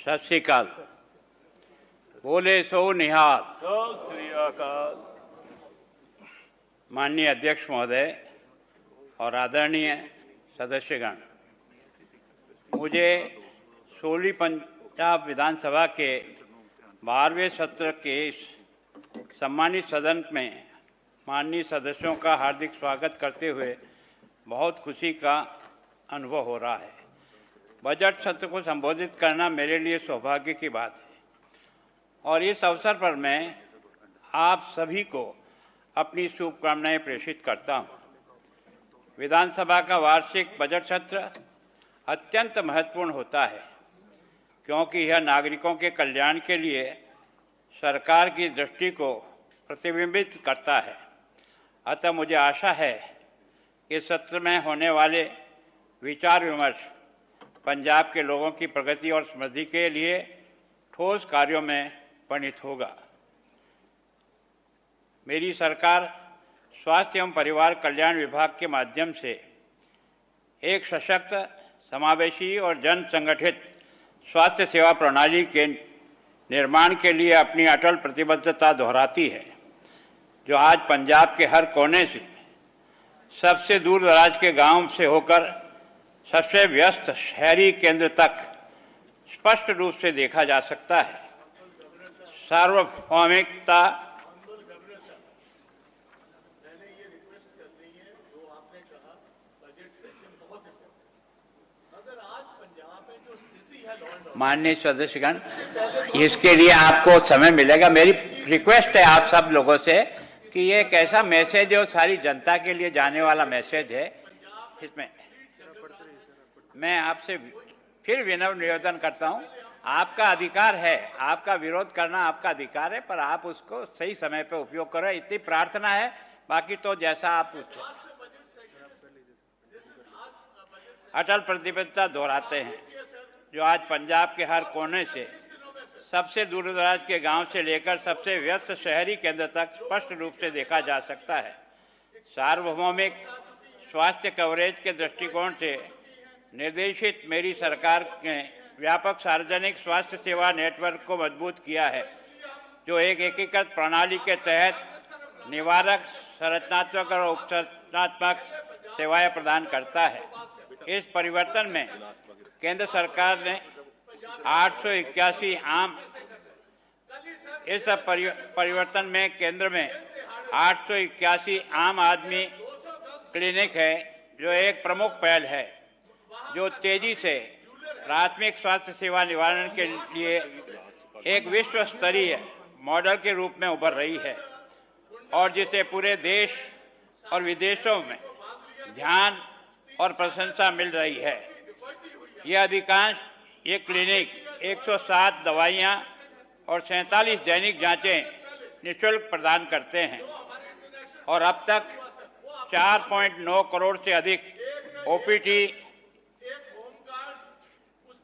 सत श्री अकाल। बोले सो निहाल। सत श्री अकाल। माननीय अध्यक्ष महोदय और आदरणीय सदस्यगण, मुझे 16वीं पंजाब विधानसभा के 12वें सत्र के इस सम्मानित सदन में माननीय सदस्यों का हार्दिक स्वागत करते हुए बहुत खुशी का अनुभव हो रहा है। बजट सत्र को संबोधित करना मेरे लिए सौभाग्य की बात है और इस अवसर पर मैं आप सभी को अपनी शुभकामनाएं प्रेषित करता हूं। विधानसभा का वार्षिक बजट सत्र अत्यंत महत्वपूर्ण होता है क्योंकि यह नागरिकों के कल्याण के लिए सरकार की दृष्टि को प्रतिबिंबित करता है। अतः मुझे आशा है कि सत्र में होने वाले विचार विमर्श पंजाब के लोगों की प्रगति और समृद्धि के लिए ठोस कार्यों में परिणत होगा। मेरी सरकार स्वास्थ्य एवं परिवार कल्याण विभाग के माध्यम से एक सशक्त, समावेशी और जन संगठित स्वास्थ्य सेवा प्रणाली के निर्माण के लिए अपनी अटल प्रतिबद्धता दोहराती है, जो आज पंजाब के हर कोने से, सबसे दूर दराज के गांव से होकर सबसे व्यस्त शहरी केंद्र तक स्पष्ट रूप से देखा जा सकता है। सार्वभौमिकता, माननीय सदस्यगण, इसके लिए आपको समय मिलेगा। मेरी रिक्वेस्ट है आप सब लोगों से कि ये एक ऐसा मैसेज है, सारी जनता के लिए जाने वाला मैसेज है। इसमें मैं आपसे फिर विनम्र निवेदन करता हूं, आपका अधिकार है, आपका विरोध करना आपका अधिकार है, पर आप उसको सही समय पर उपयोग करें, इतनी प्रार्थना है। बाकी तो जैसा आप पूछें। अटल प्रतिबद्धता दोहराते हैं, जो आज पंजाब के हर कोने से, सबसे दूर दराज के गांव से लेकर सबसे व्यस्त शहरी केंद्र तक स्पष्ट रूप से देखा जा सकता है। सार्वभौमिक स्वास्थ्य कवरेज के दृष्टिकोण से निर्देशित मेरी सरकार ने व्यापक सार्वजनिक स्वास्थ्य सेवा नेटवर्क को मजबूत किया है, जो एक एकीकृत प्रणाली के तहत निवारक, संरचनात्मक और उपचारात्मक सेवाएं प्रदान करता है। इस परिवर्तन में केंद्र सरकार ने 881 आम इस परिवर्तन में केंद्र में 881 आम आदमी क्लिनिक है, जो एक प्रमुख पहल है, जो तेजी से प्राथमिक स्वास्थ्य सेवा निवारण के लिए एक विश्व स्तरीय मॉडल के रूप में उभर रही है और जिसे पूरे देश और विदेशों में ध्यान और प्रशंसा मिल रही है। ये क्लिनिक 107 दवाइयाँ और 47 दैनिक जांचें निःशुल्क प्रदान करते हैं और अब तक 4.9 करोड़ से अधिक ओपीडी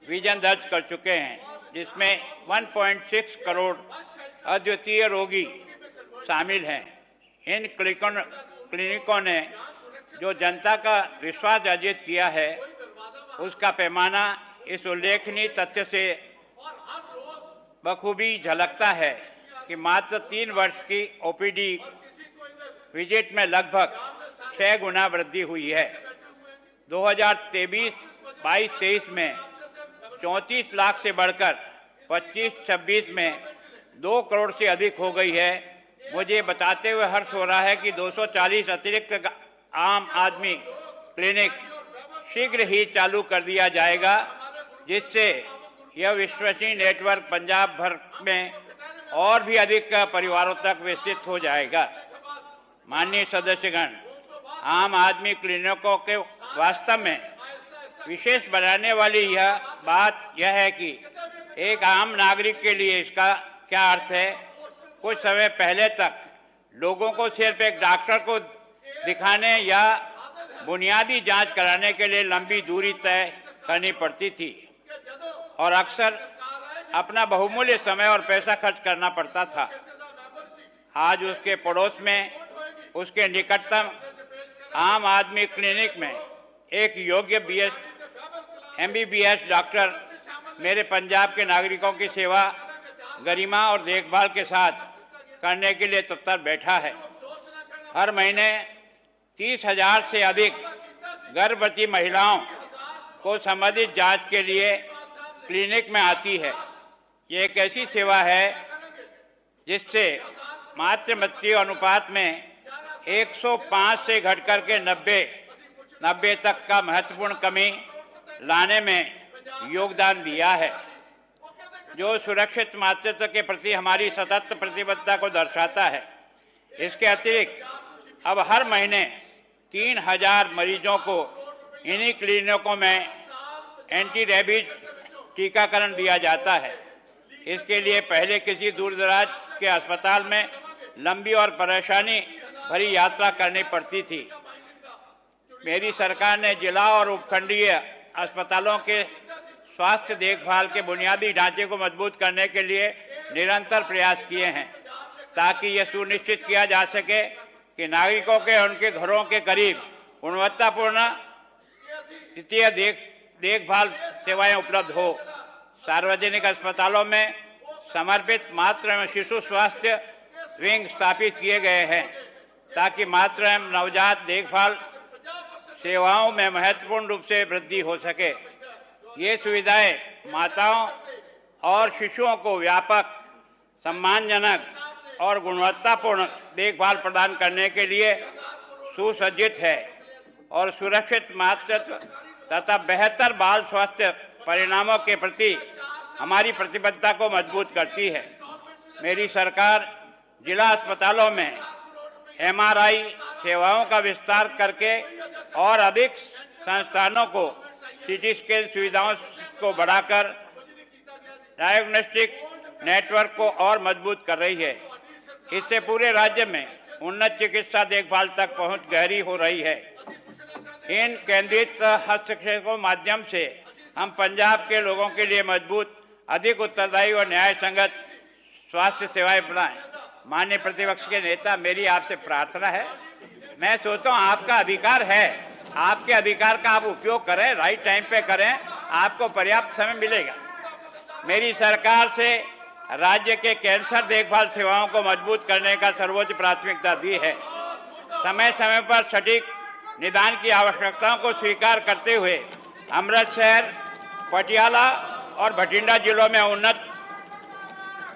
विजन दर्ज कर चुके हैं, जिसमें 1.6 करोड़ अद्वितीय रोगी शामिल हैं। इन क्लिनिकों ने जो जनता का विश्वास अर्जित किया है, उसका पैमाना इस उल्लेखनीय तथ्य से बखूबी झलकता है कि मात्र 3 वर्ष की ओपीडी विजिट में लगभग 6 गुना वृद्धि हुई है। 2023 में 34 लाख से बढ़कर 25-26 में 2 करोड़ से अधिक हो गई है। मुझे बताते हुए हर्ष हो रहा है कि 240 अतिरिक्त आम आदमी क्लिनिक शीघ्र ही चालू कर दिया जाएगा, जिससे यह विश्वसनीय नेटवर्क पंजाब भर में और भी अधिक परिवारों तक विस्तृत हो जाएगा। माननीय सदस्यगण, आम आदमी क्लिनिकों के वास्तव में विशेष बनाने वाली यह बात यह है कि एक आम नागरिक के लिए इसका क्या अर्थ है। कुछ समय पहले तक लोगों को सिर्फ एक डॉक्टर को दिखाने या बुनियादी जांच कराने के लिए लंबी दूरी तय करनी पड़ती थी और अक्सर अपना बहुमूल्य समय और पैसा खर्च करना पड़ता था। आज उसके पड़ोस में, उसके निकटतम आम आदमी क्लिनिक में एक योग्य MBBS डॉक्टर मेरे पंजाब के नागरिकों की सेवा गरिमा और देखभाल के साथ करने के लिए तत्पर बैठा है। हर महीने 30,000 से अधिक गर्भवती महिलाओं को संबंधित जांच के लिए क्लिनिक में आती है। ये एक ऐसी सेवा है जिससे मातृ मृत्यु अनुपात में 105 से घटकर के 90 तक का महत्वपूर्ण कमी लाने में योगदान दिया है, जो सुरक्षित मातृत्व के प्रति हमारी सतत प्रतिबद्धता को दर्शाता है। इसके अतिरिक्त अब हर महीने 3,000 मरीजों को इन्हीं क्लिनिकों में एंटी रेबीज टीकाकरण दिया जाता है। इसके लिए पहले किसी दूरदराज के अस्पताल में लंबी और परेशानी भरी यात्रा करनी पड़ती थी। मेरी सरकार ने जिला और उपखंडीय अस्पतालों के स्वास्थ्य देखभाल के बुनियादी ढांचे को मजबूत करने के लिए निरंतर प्रयास किए हैं, ताकि यह सुनिश्चित किया जा सके कि नागरिकों के उनके घरों के करीब गुणवत्तापूर्ण तृतीय देखभाल सेवाएं उपलब्ध हो। सार्वजनिक अस्पतालों में समर्पित मातृ एवं शिशु स्वास्थ्य विंग स्थापित किए गए हैं, ताकि मातृ एवं नवजात देखभाल सेवाओं में महत्वपूर्ण रूप से वृद्धि हो सके। ये सुविधाएं माताओं और शिशुओं को व्यापक, सम्मानजनक और गुणवत्तापूर्ण देखभाल प्रदान करने के लिए सुसज्जित है और सुरक्षित मातृत्व तथा बेहतर बाल स्वास्थ्य परिणामों के प्रति हमारी प्रतिबद्धता को मजबूत करती है। मेरी सरकार जिला अस्पतालों में MRI सेवाओं का विस्तार करके और अधिक संस्थानों को CT स्कैन सुविधाओं को बढ़ाकर डायग्नोस्टिक नेटवर्क को और मजबूत कर रही है। इससे पूरे राज्य में उन्नत चिकित्सा देखभाल तक पहुंच गहरी हो रही है। इन केंद्रित हस्तक्षेपों के माध्यम से हम पंजाब के लोगों के लिए मजबूत, अधिक उत्तरदायी और न्याय संगत स्वास्थ्य सेवाएं बनाएं। माननीय प्रतिपक्ष के नेता, मेरी आपसे प्रार्थना है, मैं सोचता हूँ आपका अधिकार है, आपके अधिकार का आप उपयोग करें, राइट टाइम पे करें, आपको पर्याप्त समय मिलेगा। मेरी सरकार से राज्य के कैंसर देखभाल सेवाओं को मजबूत करने का सर्वोच्च प्राथमिकता दी है। समय समय पर सटीक निदान की आवश्यकताओं को स्वीकार करते हुए अमृतसर, पटियाला और भटिंडा जिलों में उन्नत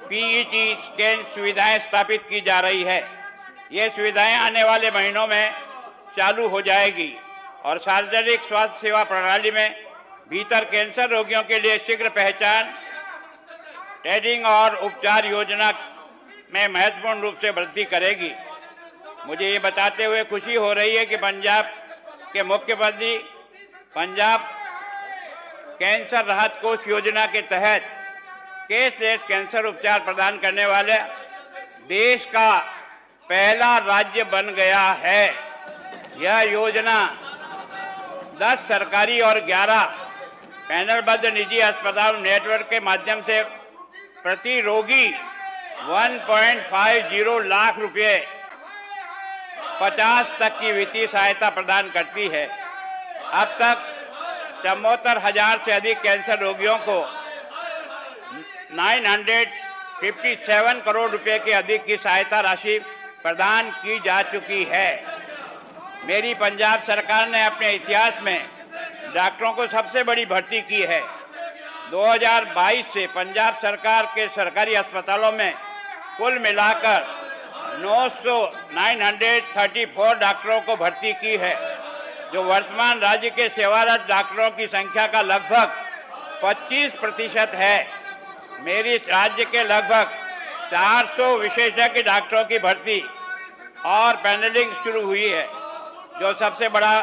PET स्कैन सुविधाएं स्थापित की जा रही है। ये सुविधाएं आने वाले महीनों में चालू हो जाएगी और सार्वजनिक स्वास्थ्य सेवा प्रणाली में भीतर कैंसर रोगियों के लिए शीघ्र पहचान, ट्रेडिंग और उपचार योजना में महत्वपूर्ण रूप से वृद्धि करेगी। मुझे ये बताते हुए खुशी हो रही है कि पंजाब के मुख्यमंत्री पंजाब कैंसर राहत कोष योजना के तहत कैशलेस कैंसर उपचार प्रदान करने वाले देश का पहला राज्य बन गया है। यह योजना 10 सरकारी और 11 पैनलबद्ध निजी अस्पताल नेटवर्क के माध्यम से प्रति रोगी 1.50 लाख रुपए 50 तक की वित्तीय सहायता प्रदान करती है। अब तक 74,000 से अधिक कैंसर रोगियों को 957 करोड़ रुपए के अधिक की सहायता राशि प्रदान की जा चुकी है। मेरी पंजाब सरकार ने अपने इतिहास में डॉक्टरों को सबसे बड़ी भर्ती की है। 2022 से पंजाब सरकार के सरकारी अस्पतालों में कुल मिलाकर 934 डॉक्टरों को भर्ती की है, जो वर्तमान राज्य के सेवारत डॉक्टरों की संख्या का लगभग 25% है। मेरी राज्य के लगभग 400 विशेषज्ञ डॉक्टरों की भर्ती और पैनलिंग शुरू हुई है, जो सबसे बड़ा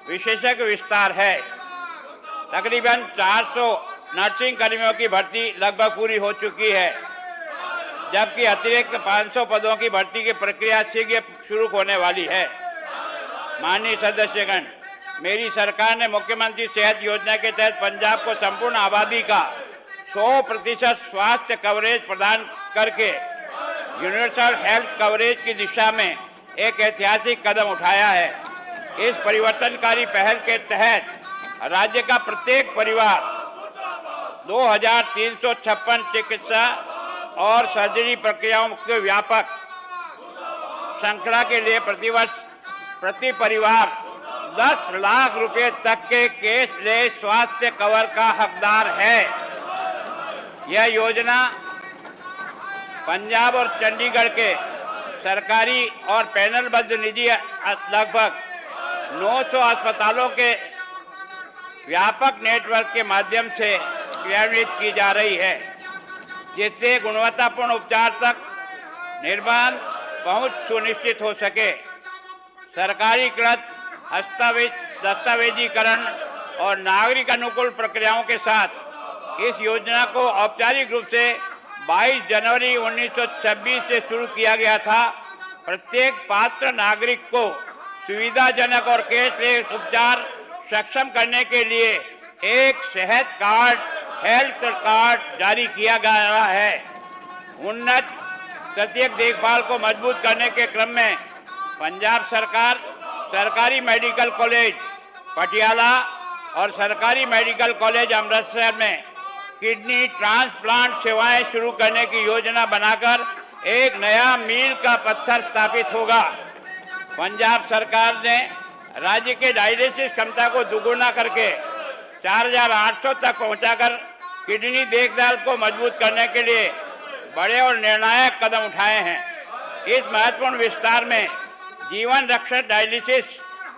विशेषज्ञ विस्तार है। तकरीबन 400 नर्सिंग कर्मियों की भर्ती लगभग पूरी हो चुकी है, जबकि अतिरिक्त 500 पदों की भर्ती की प्रक्रिया शीघ्र शुरू होने वाली है। माननीय सदस्यगण, मेरी सरकार ने मुख्यमंत्री सेहत योजना के तहत पंजाब को संपूर्ण आबादी का 100% स्वास्थ्य कवरेज प्रदान करके यूनिवर्सल हेल्थ कवरेज की दिशा में एक ऐतिहासिक कदम उठाया है। इस परिवर्तनकारी पहल के तहत राज्य का प्रत्येक परिवार 2356 चिकित्सा और सर्जरी प्रक्रियाओं के व्यापक श्रृंखला के लिए प्रतिवर्ष प्रति परिवार 10 लाख रुपए तक के कैशलेस स्वास्थ्य कवर का हकदार है। यह योजना पंजाब और चंडीगढ़ के सरकारी और पैनलबद्ध निजी लगभग 900 अस्पतालों के व्यापक नेटवर्क के माध्यम से क्रियान्वित की जा रही है, जिससे गुणवत्तापूर्ण उपचार तक निर्बाध पहुंच सुनिश्चित हो सके। सरकारीकृत दस्तावेजीकरण और नागरिक अनुकूल प्रक्रियाओं के साथ इस योजना को औपचारिक रूप से 22 जनवरी 1926 से शुरू किया गया था। प्रत्येक पात्र नागरिक को सुविधाजनक और कैशलेस उपचार सक्षम करने के लिए एक सेहत कार्ड, हेल्थ कार्ड जारी किया गया है। उन्नत प्रत्येक देखभाल को मजबूत करने के क्रम में पंजाब सरकार सरकारी मेडिकल कॉलेज पटियाला और सरकारी मेडिकल कॉलेज अमृतसर में किडनी ट्रांसप्लांट सेवाएं शुरू करने की योजना बनाकर एक नया मील का पत्थर स्थापित होगा। पंजाब सरकार ने राज्य के डायलिसिस क्षमता को दुगुना करके 4800 तक पहुंचाकर किडनी देखभाल को मजबूत करने के लिए बड़े और निर्णायक कदम उठाए हैं। इस महत्वपूर्ण विस्तार में जीवन रक्षक डायलिसिस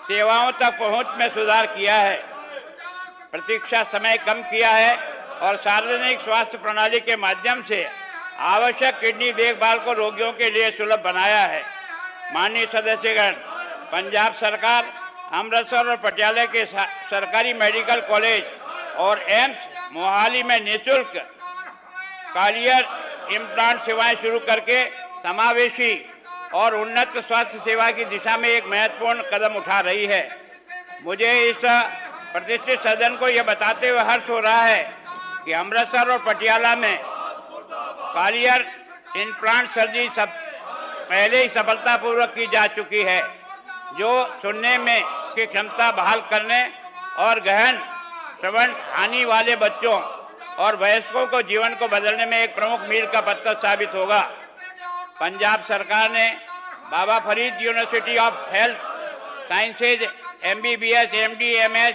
सेवाओं तक पहुंच में सुधार किया है, प्रतीक्षा समय कम किया है और सार्वजनिक स्वास्थ्य प्रणाली के माध्यम से आवश्यक किडनी देखभाल को रोगियों के लिए सुलभ बनाया है। माननीय सदस्यगण, पंजाब सरकार अमृतसर और पटियाला के सरकारी मेडिकल कॉलेज और एम्स मोहाली में निःशुल्क कॉलियर इम्प्लांट सेवाएं शुरू करके समावेशी और उन्नत स्वास्थ्य सेवा की दिशा में एक महत्वपूर्ण कदम उठा रही है। मुझे इस प्रतिष्ठित सदन को यह बताते हुए हर्ष हो रहा है कि अमृतसर और पटियाला में कॉलियर इम्प्लांट सर्जरी पहले ही सफलतापूर्वक की जा चुकी है, जो सुनने में की क्षमता बहाल करने और गहन श्रवण हानि वाले बच्चों और वयस्कों को जीवन को बदलने में एक प्रमुख मील का पत्थर साबित होगा। पंजाब सरकार ने Baba Farid university of health sciences MBBS MD MS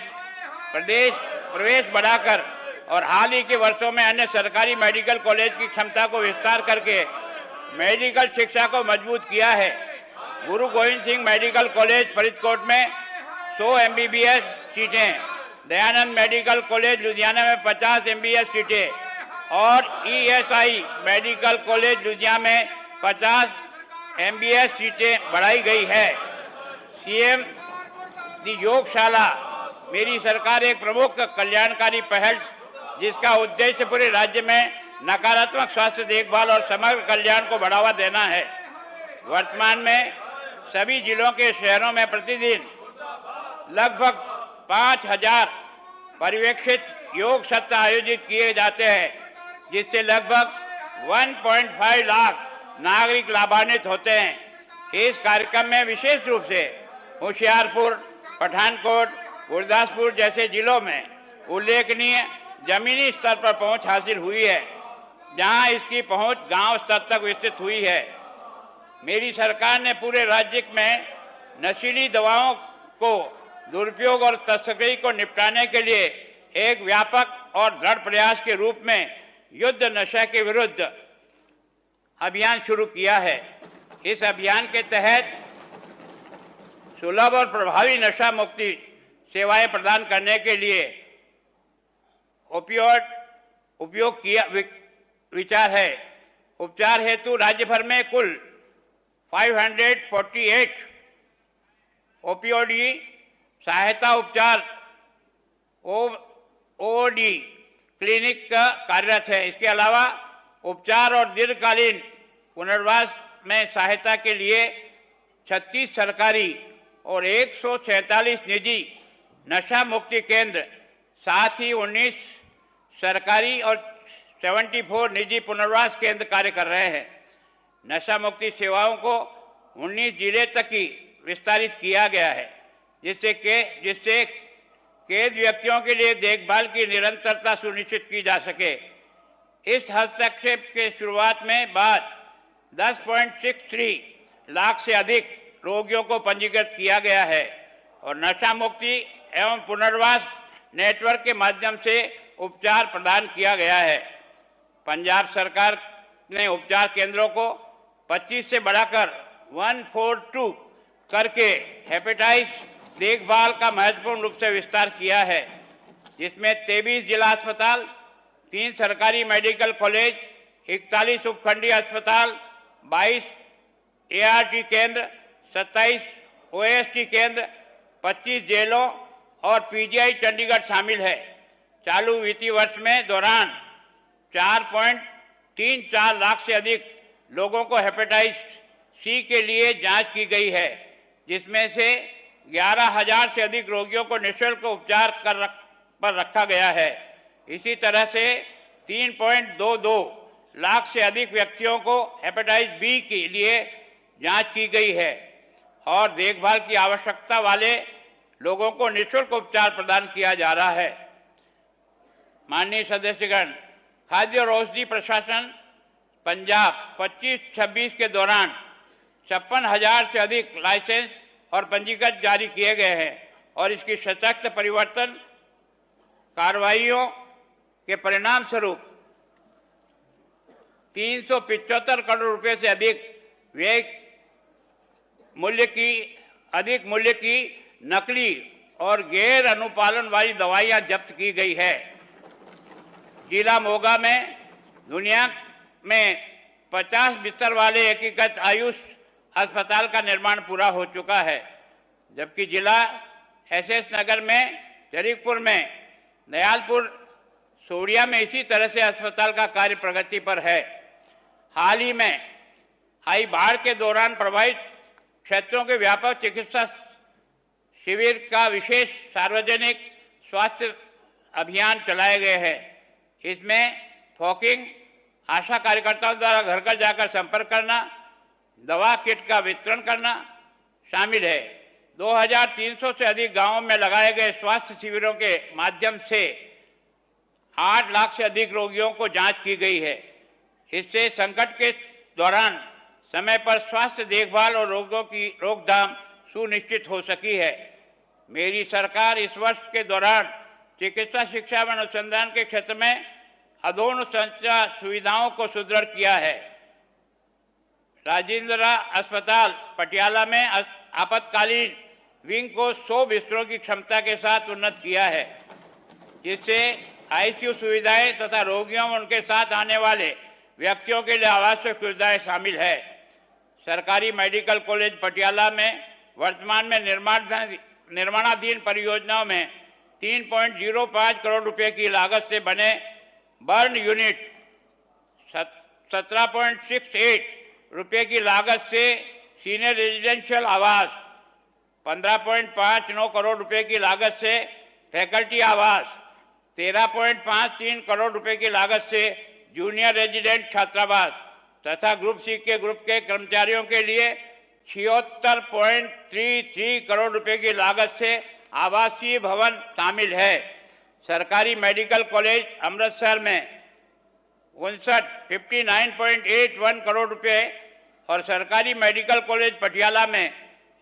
प्रवेश बढ़ाकर और हाल ही के वर्षों में अन्य सरकारी मेडिकल कॉलेज की क्षमता को विस्तार करके मेडिकल शिक्षा को मजबूत किया है। गुरु गोविंद सिंह मेडिकल कॉलेज फरीदकोट में 100 MBBS सीटें, दयानंद मेडिकल कॉलेज लुधियाना में 50 MBBS सीटें और ESI मेडिकल कॉलेज लुधियाना में 50 MBBS सीटें बढ़ाई गई है। CM दी योगशाला मेरी सरकार एक प्रमुख कल्याणकारी पहल जिसका उद्देश्य पूरे राज्य में नकारात्मक स्वास्थ्य देखभाल और समग्र कल्याण को बढ़ावा देना है। वर्तमान में सभी जिलों के शहरों में प्रतिदिन लगभग 5000 पर्यवेक्षित योग सत्र आयोजित किए जाते हैं, जिससे लगभग 1.5 लाख नागरिक लाभान्वित होते हैं। इस कार्यक्रम में विशेष रूप से होशियारपुर, पठानकोट, गुरदासपुर जैसे जिलों में उल्लेखनीय जमीनी स्तर पर पहुंच हासिल हुई है, जहां इसकी पहुंच गांव स्तर तक विस्तृत हुई है। मेरी सरकार ने पूरे राज्य में नशीली दवाओं को दुरुपयोग और तस्करी को निपटाने के लिए एक व्यापक और दृढ़ प्रयास के रूप में युद्ध नशा के विरुद्ध अभियान शुरू किया है। इस अभियान के तहत सुलभ और प्रभावी नशा मुक्ति सेवाएं प्रदान करने के लिए उपयोग किया विचार है। उपचार हेतु राज्य भर में कुल 548 ओपीओडी सहायता उपचार OD क्लिनिक का कार्यरत है। इसके अलावा उपचार और दीर्घकालीन पुनर्वास में सहायता के लिए 36 सरकारी और 146 निजी नशा मुक्ति केंद्र, साथ ही 19 सरकारी और 74 निजी पुनर्वास केंद्र कार्य कर रहे हैं। नशा मुक्ति सेवाओं को 19 जिले तक ही विस्तारित किया गया है, जिससे कैद व्यक्तियों के लिए देखभाल की निरंतरता सुनिश्चित की जा सके। इस हस्तक्षेप के शुरुआत में बाद 10.63 लाख से अधिक रोगियों को पंजीकृत किया गया है और नशा मुक्ति एवं पुनर्वास नेटवर्क के माध्यम से उपचार प्रदान किया गया है। पंजाब सरकार ने उपचार केंद्रों को 25 से बढ़ाकर 142 करके हेपेटाइटिस देखभाल का महत्वपूर्ण रूप से विस्तार किया है, जिसमें 23 जिला अस्पताल, 3 सरकारी मेडिकल कॉलेज, 41 उपखंडीय अस्पताल, 22 ART केंद्र, 27 OST केंद्र, 25 जेलों और PGI चंडीगढ़ शामिल है। चालू वित्तीय वर्ष में दौरान 4.34 लाख से अधिक लोगों को हेपेटाइटिस C के लिए जांच की गई है, जिसमें से 11,000 से अधिक रोगियों को निःशुल्क उपचार पर रखा गया है। इसी तरह से 3.22 लाख से अधिक व्यक्तियों को हेपेटाइटिस B के लिए जांच की गई है और देखभाल की आवश्यकता वाले लोगों को निःशुल्क उपचार प्रदान किया जा रहा है। माननीय सदस्यगण, खाद्य और औषधि प्रशासन पंजाब 25-26 के दौरान 56,000 से अधिक लाइसेंस और पंजीकरण जारी किए गए हैं और इसकी सशक्त परिवर्तन कार्रवाइयों के परिणाम स्वरूप 375 करोड़ रुपए से अधिक मूल्य की नकली और गैर अनुपालन वाली दवाइयां जब्त की गई है। जिला मोगा में दुनिया में 50 बिस्तर वाले एकीकृत आयुष अस्पताल का निर्माण पूरा हो चुका है, जबकि जिला SS नगर में, जरीकपुर में, दयालपुर, सोडिया में इसी तरह से अस्पताल का कार्य प्रगति पर है। हाल ही में आई बाढ़ के दौरान प्रभावित क्षेत्रों के व्यापक चिकित्सा शिविर का विशेष सार्वजनिक स्वास्थ्य अभियान चलाए गए हैं। इसमें फॉकिंग, आशा कार्यकर्ताओं द्वारा घर घर जाकर संपर्क करना, दवा किट का वितरण करना शामिल है। 2300 से अधिक गांवों में लगाए गए स्वास्थ्य शिविरों के माध्यम से 8 लाख से अधिक रोगियों को जांच की गई है। इससे संकट के दौरान समय पर स्वास्थ्य देखभाल और रोगों की रोकथाम सुनिश्चित हो सकी है। मेरी सरकार इस वर्ष के दौरान चिकित्सा शिक्षा व अनुसंधान के क्षेत्र में अधोन्नत संचार सुविधाओं को सुदृढ़ किया है। राजेंद्र अस्पताल पटियाला में आपातकालीन विंग को 100 बिस्तरों की क्षमता के साथ उन्नत किया है, जिससे ICU सुविधाएं तथा रोगियों और उनके साथ आने वाले व्यक्तियों के लिए आवश्यक सुविधाएं शामिल है। सरकारी मेडिकल कॉलेज पटियाला में वर्तमान में निर्माणाधीन परियोजनाओं में 3.05 करोड़ रुपए की लागत से बने बर्न यूनिट, 17.68 रुपए की लागत से सीनियर रेजिडेंशियल आवास, 15.59 करोड़ रुपए की लागत से फैकल्टी आवास, 13.53 करोड़ रुपए की लागत से जूनियर रेजिडेंट छात्रावास तथा ग्रुप C के ग्रुप के कर्मचारियों के लिए 76.33 करोड़ रुपए की लागत से आवासीय भवन शामिल है। सरकारी मेडिकल कॉलेज अमृतसर में 59.81 करोड़ रुपए और सरकारी मेडिकल कॉलेज पटियाला में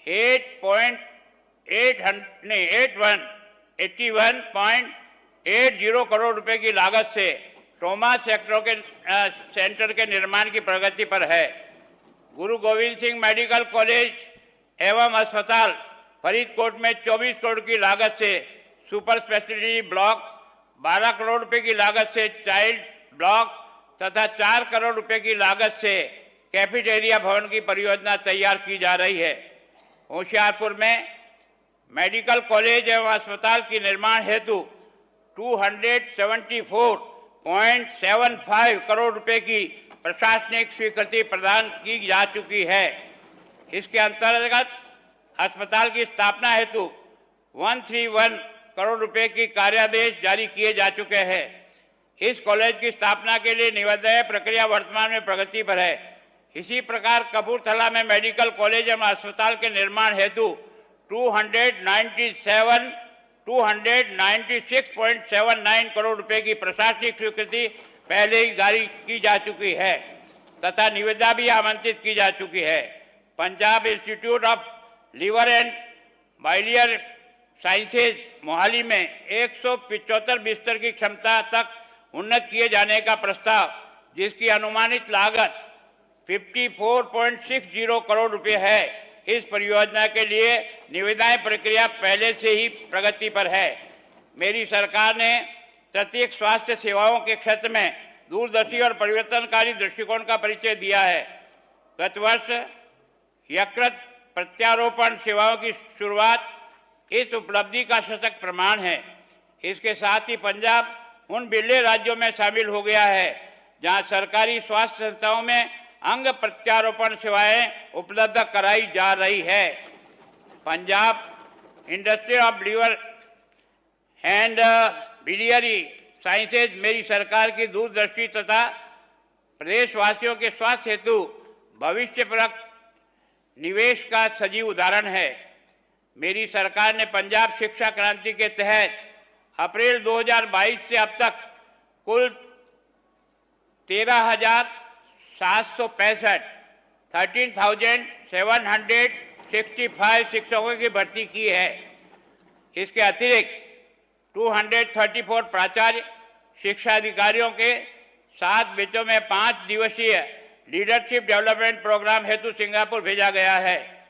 81.80 करोड़ रुपए की लागत से ट्रॉमा सेंटर के निर्माण की प्रगति पर है। गुरु गोविंद सिंह मेडिकल कॉलेज एवं अस्पताल फरीदकोट में 24 करोड़ की लागत से सुपर स्पेशलिटी ब्लॉक, 12 करोड़ रुपए की लागत से चाइल्ड ब्लॉक तथा 4 करोड़ रुपए की लागत से कैफेटेरिया भवन की परियोजना तैयार की जा रही है। होशियारपुर में मेडिकल कॉलेज एवं अस्पताल की निर्माण हेतु 274.75 करोड़ रुपए की प्रशासनिक स्वीकृति प्रदान की जा चुकी है। इसके अंतर्गत अस्पताल की स्थापना हेतु 131 करोड़ रुपए की कार्यादेश जारी किए जा चुके हैं। इस कॉलेज की स्थापना के लिए निविदा प्रक्रिया वर्तमान में प्रगति पर है। इसी प्रकार कपूरथला में मेडिकल कॉलेज एवं अस्पताल के निर्माण हेतु 297 296.79 करोड़ रुपए की प्रशासनिक स्वीकृति पहले ही जारी की जा चुकी है तथा निविदा भी आमंत्रित की जा चुकी है। Punjab institute of liver and biliary sciences Mohali में 175 बिस्तर की क्षमता तक उन्नत किए जाने का प्रस्ताव, जिसकी अनुमानित लागत 54.60 करोड़ रुपए है। इस परियोजना के लिए निविदाएं प्रक्रिया पहले से ही प्रगति पर है। मेरी सरकार ने तृतीयक स्वास्थ्य सेवाओं के क्षेत्र में दूरदर्शी और परिवर्तनकारी दृष्टिकोण का परिचय दिया है। गत वर्ष यकृत प्रत्यारोपण सेवाओं की शुरुआत इस उपलब्धि का सशक्त प्रमाण है। इसके साथ ही पंजाब उन बिरले राज्यों में शामिल हो गया है जहां सरकारी स्वास्थ्य संस्थाओं में अंग प्रत्यारोपण सेवाएं उपलब्ध कराई जा रही है। Punjab industry of liver and biliary sciences मेरी सरकार की दूरदृष्टि तथा प्रदेशवासियों के स्वास्थ्य हेतु भविष्यपरक निवेश का सजीव उदाहरण है। मेरी सरकार ने पंजाब शिक्षा क्रांति के तहत अप्रैल 2022 से अब तक कुल 13,765 शिक्षकों की भर्ती की है। इसके अतिरिक्त 234 प्राचार्य शिक्षा अधिकारियों के 7 बैचों में 5 दिवसीय लीडरशिप डेवलपमेंट प्रोग्राम हेतु सिंगापुर भेजा गया है।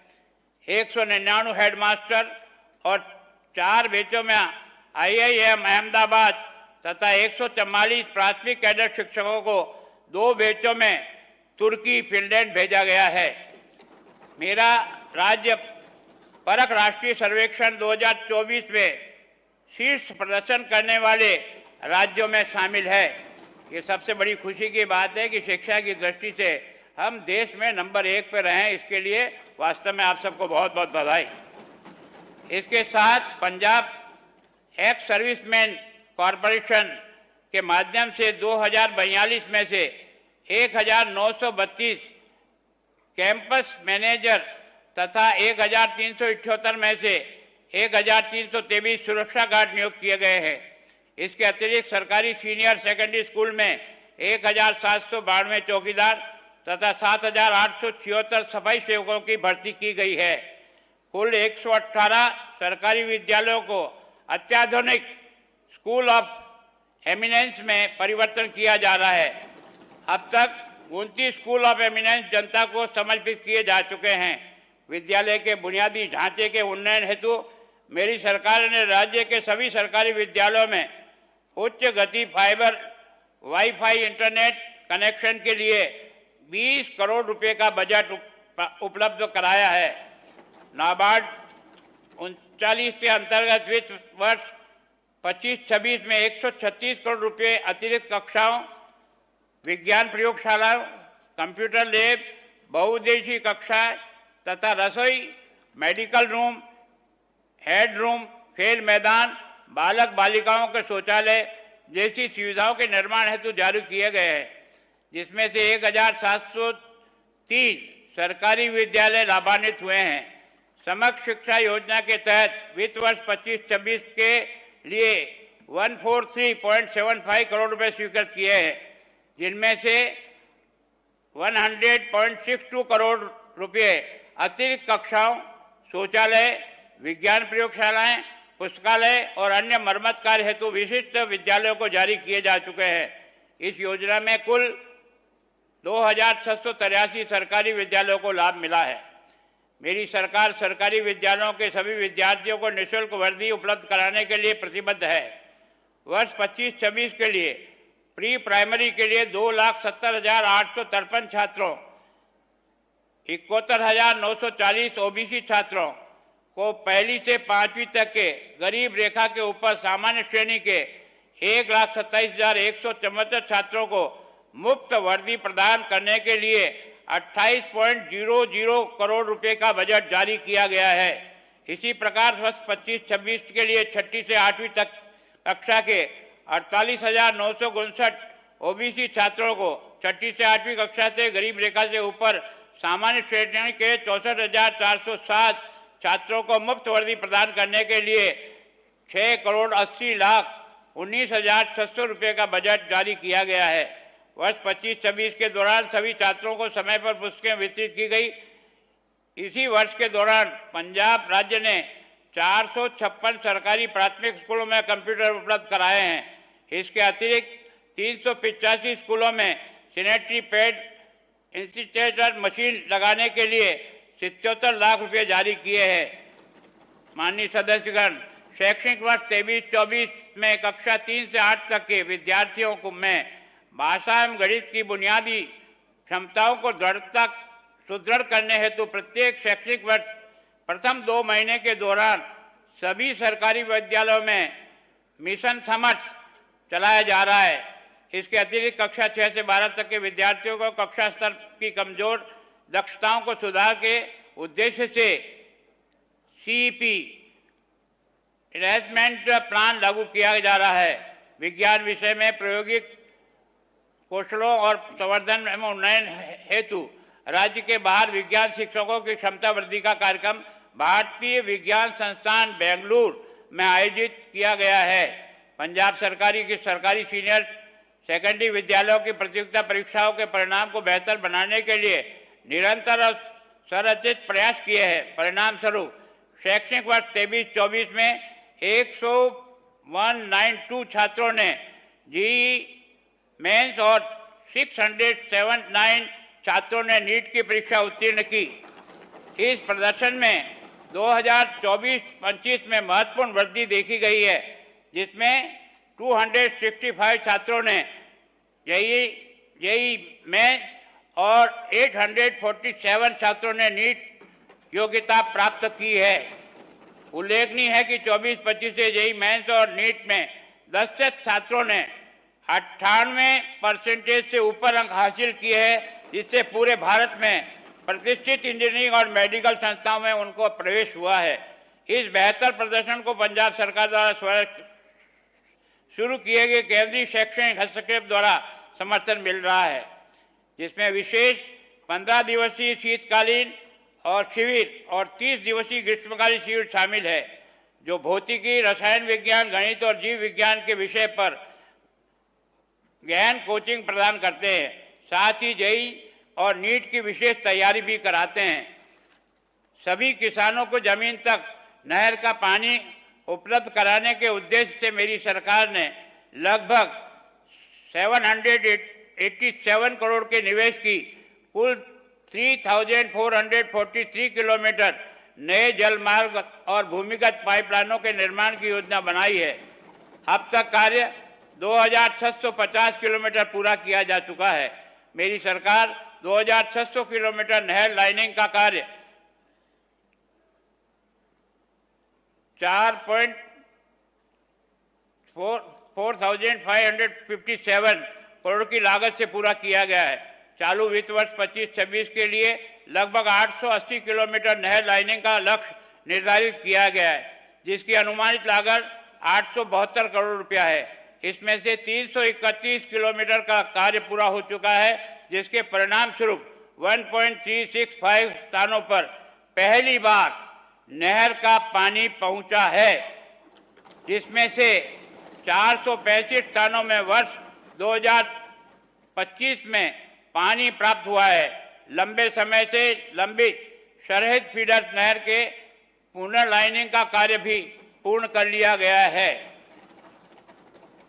199 हेडमास्टर और 4 बैचों में IIM अहमदाबाद तथा 144 प्राथमिक कैडर शिक्षकों को 2 बैचों में तुर्की फिनलैंड भेजा गया है। मेरा राज्य परख राष्ट्रीय सर्वेक्षण 2024 में शीर्ष प्रदर्शन करने वाले राज्यों में शामिल है। ये सबसे बड़ी खुशी की बात है कि शिक्षा की दृष्टि से हम देश में नंबर 1 पर रहें। इसके लिए वास्तव में आप सबको बहुत बहुत बधाई। इसके साथ पंजाब एक्स सर्विसमैन कॉरपोरेशन के माध्यम से 2042 में से 1932 कैंपस मैनेजर तथा 1378 में से 1323 सुरक्षा गार्ड नियुक्त किए गए हैं। इसके अतिरिक्त सरकारी सीनियर सेकेंडरी स्कूल में 1792 चौकीदार तथा 7876 सफाई सेवकों की भर्ती की गई है। कुल 118 सरकारी विद्यालयों को अत्याधुनिक स्कूल ऑफ एमिनेंस में परिवर्तन किया जा रहा है। अब तक 29 स्कूल ऑफ एमिनेंस जनता को समर्पित किए जा चुके हैं। विद्यालय के बुनियादी ढांचे के उन्नयन हेतु मेरी सरकार ने राज्य के सभी सरकारी विद्यालयों में उच्च गति फाइबर वाईफाई इंटरनेट कनेक्शन के लिए 20 करोड़ रुपए का बजट उपलब्ध कराया है। नाबार्ड 39 के अंतर्गत वित्त वर्ष 25-26 में 136 करोड़ रुपए अतिरिक्त कक्षाओं, विज्ञान प्रयोगशालाओं, कंप्यूटर लैब, बहुउद्देशीय कक्षाएं तथा रसोई, मेडिकल रूम, हेड रूम, खेल मैदान, बालक बालिकाओं के शौचालय जैसी सुविधाओं के निर्माण हेतु जारी किए गए हैं, जिसमें से 1703 सरकारी विद्यालय लाभान्वित हुए हैं। समग्र शिक्षा योजना के तहत वित्त वर्ष 25-26 के लिए 143.75 करोड़ रुपए स्वीकृत किए हैं, जिनमें से 100.62 करोड़ रुपए अतिरिक्त कक्षाओं, शौचालय, विज्ञान प्रयोगशालाएं, पुस्तकालय और अन्य मरम्मत कार्य हेतु विशिष्ट विद्यालयों को जारी किए जा चुके हैं। इस योजना में कुल 2683 सरकारी विद्यालयों को लाभ मिला है। मेरी सरकार सरकारी विद्यालयों के सभी विद्यार्थियों को निःशुल्क वर्दी उपलब्ध कराने के लिए प्रतिबद्ध है। वर्ष 25-26 के लिए प्री प्राइमरी के लिए 2,70,853 छात्रों, 71,940 ओबीसी छात्रों को पहली से 5वीं तक के गरीब रेखा के ऊपर सामान्य श्रेणी के 1,27,174 छात्रों को मुफ्त वर्दी प्रदान करने के लिए 28.00 करोड़ रुपए का बजट जारी किया गया है। इसी प्रकार वर्ष 25-26 के लिए 6ठी से 8वीं तक कक्षा के 48,959 ओबीसी छात्रों को 6ठी से 8वीं कक्षा से गरीब रेखा से ऊपर सामान्य श्रेणी के 64,407 छात्रों को मुफ्त वर्दी प्रदान करने के लिए 6,80,19,600 रुपये का बजट जारी किया गया है। वर्ष 25-26 के दौरान सभी छात्रों को समय पर पुस्तकें वितरित की गई। इसी वर्ष के दौरान पंजाब राज्य ने 456 सरकारी प्राथमिक स्कूलों में कंप्यूटर उपलब्ध कराए हैं। इसके अतिरिक्त 385 स्कूलों में सैनिटरी पैड इंस्टीट्यूटर मशीन लगाने के लिए 77 लाख रुपये जारी किए हैं। माननीय सदस्यगण, शैक्षणिक वर्ष 23-24 में कक्षा 3 से 8 तक के विद्यार्थियों को में भाषा एवं गणित की बुनियादी क्षमताओं को सुदृढ़ करने हेतु प्रत्येक शैक्षणिक वर्ष प्रथम 2 महीने के दौरान सभी सरकारी विद्यालयों में मिशन समर्थ चलाया जा रहा है। इसके अतिरिक्त कक्षा 6 से 12 तक के विद्यार्थियों को कक्षा स्तर की कमजोर दक्षताओं को सुधार के उद्देश्य से सीईपी एनहैंसमेंट प्लान लागू किया जा रहा है। विज्ञान विषय में प्रायोगिक कौशलों और संवर्धन एवं उन्नयन हेतु राज्य के बाहर विज्ञान शिक्षकों की क्षमता वृद्धि का कार्यक्रम भारतीय विज्ञान संस्थान बेंगलुरु में आयोजित किया गया है। पंजाब सरकारी की सरकारी सीनियर सेकेंडरी विद्यालयों की प्रतियोगिता परीक्षाओं के परिणाम को बेहतर बनाने के लिए निरंतर और संरचित प्रयास किए हैं। परिणाम स्वरूप शैक्षणिक वर्ष 23-24 में 192 छात्रों ने जी मेंस और 679 छात्रों ने नीट की परीक्षा उत्तीर्ण की। इस प्रदर्शन में 2024-25 में महत्वपूर्ण वृद्धि देखी गई है, जिसमें 265 छात्रों ने जेईई मेंस और 847 छात्रों ने नीट योग्यता प्राप्त की है। उल्लेखनीय है कि 24-25 से जेईई मेंस और नीट में 10 छात्रों ने 98% से ऊपर अंक हासिल किए हैं, जिससे पूरे भारत में प्रतिष्ठित इंजीनियरिंग और मेडिकल संस्थाओं में उनको प्रवेश हुआ है। इस बेहतर प्रदर्शन को पंजाब सरकार द्वारा शुरू किए गए केंद्रीय शैक्षणिक हस्तक्षेप द्वारा समर्थन मिल रहा है, जिसमें विशेष 15 दिवसीय शीतकालीन और शिविर और 30 दिवसीय ग्रीष्मकालीन शिविर शामिल है, जो भौतिकी, रसायन विज्ञान, गणित और जीव विज्ञान के विषय पर गहन कोचिंग प्रदान करते हैं। साथ ही जेईई और नीट की विशेष तैयारी भी कराते हैं। सभी किसानों को जमीन तक नहर का पानी उपलब्ध कराने के उद्देश्य से मेरी सरकार ने लगभग 787 करोड़ के निवेश की कुल 3,443 किलोमीटर नए जल मार्ग और भूमिगत पाइपलाइनों के निर्माण की योजना बनाई है। अब तक कार्य 2,650 किलोमीटर पूरा किया जा चुका है। मेरी सरकार 2,600 किलोमीटर नहर लाइनिंग का कार्य 4,557 करोड़ की लागत से पूरा किया गया है। चालू वित्त वर्ष 25-26 के लिए लगभग 880 किलोमीटर नहर लाइनिंग का लक्ष्य निर्धारित किया गया है, जिसकी अनुमानित लागत 872 करोड़ रुपया है। इसमें से 331 किलोमीटर का कार्य पूरा हो चुका है, जिसके परिणाम स्वरूप 1.365 स्थानों पर पहली बार नहर का पानी पहुंचा है, जिसमें से 465 स्थानों में वर्ष 2025 में पानी प्राप्त हुआ है। लंबे समय से लंबित शरहित फीडर नहर के पुनर्लाइनिंग का कार्य भी पूर्ण कर लिया गया है।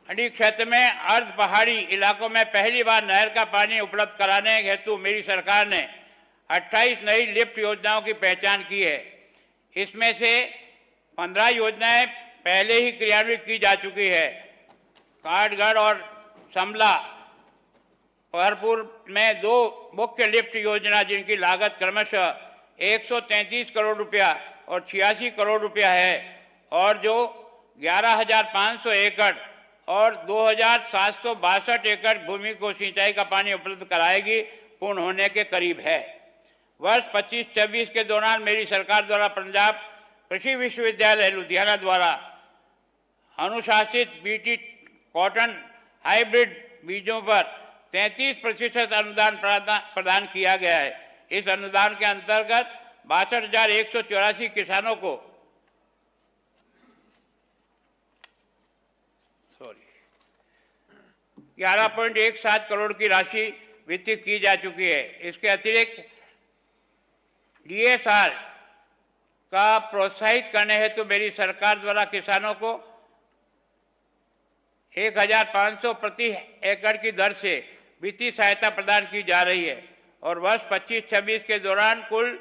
अंडी क्षेत्र में अर्ध पहाड़ी इलाकों में पहली बार नहर का पानी उपलब्ध कराने हेतु मेरी सरकार ने 28 नई लिफ्ट योजनाओं की पहचान की है। इसमें से 15 योजनाएं पहले ही क्रियान्वित की जा चुकी है। काठगढ़ और समला भरपूर में 2 मुख्य लिफ्ट योजना, जिनकी लागत क्रमशः 133 करोड़ रुपया और 86 करोड़ रुपया है, और जो 11,500 एकड़ और 2,762 एकड़ भूमि को सिंचाई का पानी उपलब्ध कराएगी, पूर्ण होने के करीब है। वर्ष 25-26 के दौरान मेरी सरकार द्वारा पंजाब कृषि विश्वविद्यालय लुधियाना द्वारा अनुशासित बीटी कॉटन हाइब्रिड बीजों पर 33% अनुदान प्रदान किया गया है। इस अनुदान के अंतर्गत 62,184 किसानों को 11.17 करोड़ की राशि वितरित की जा चुकी है। इसके अतिरिक्त DSR का प्रोत्साहित करने हेतु मेरी सरकार द्वारा किसानों को 1,500 प्रति एकड़ की दर से वित्तीय सहायता प्रदान की जा रही है और वर्ष 25-26 के दौरान कुल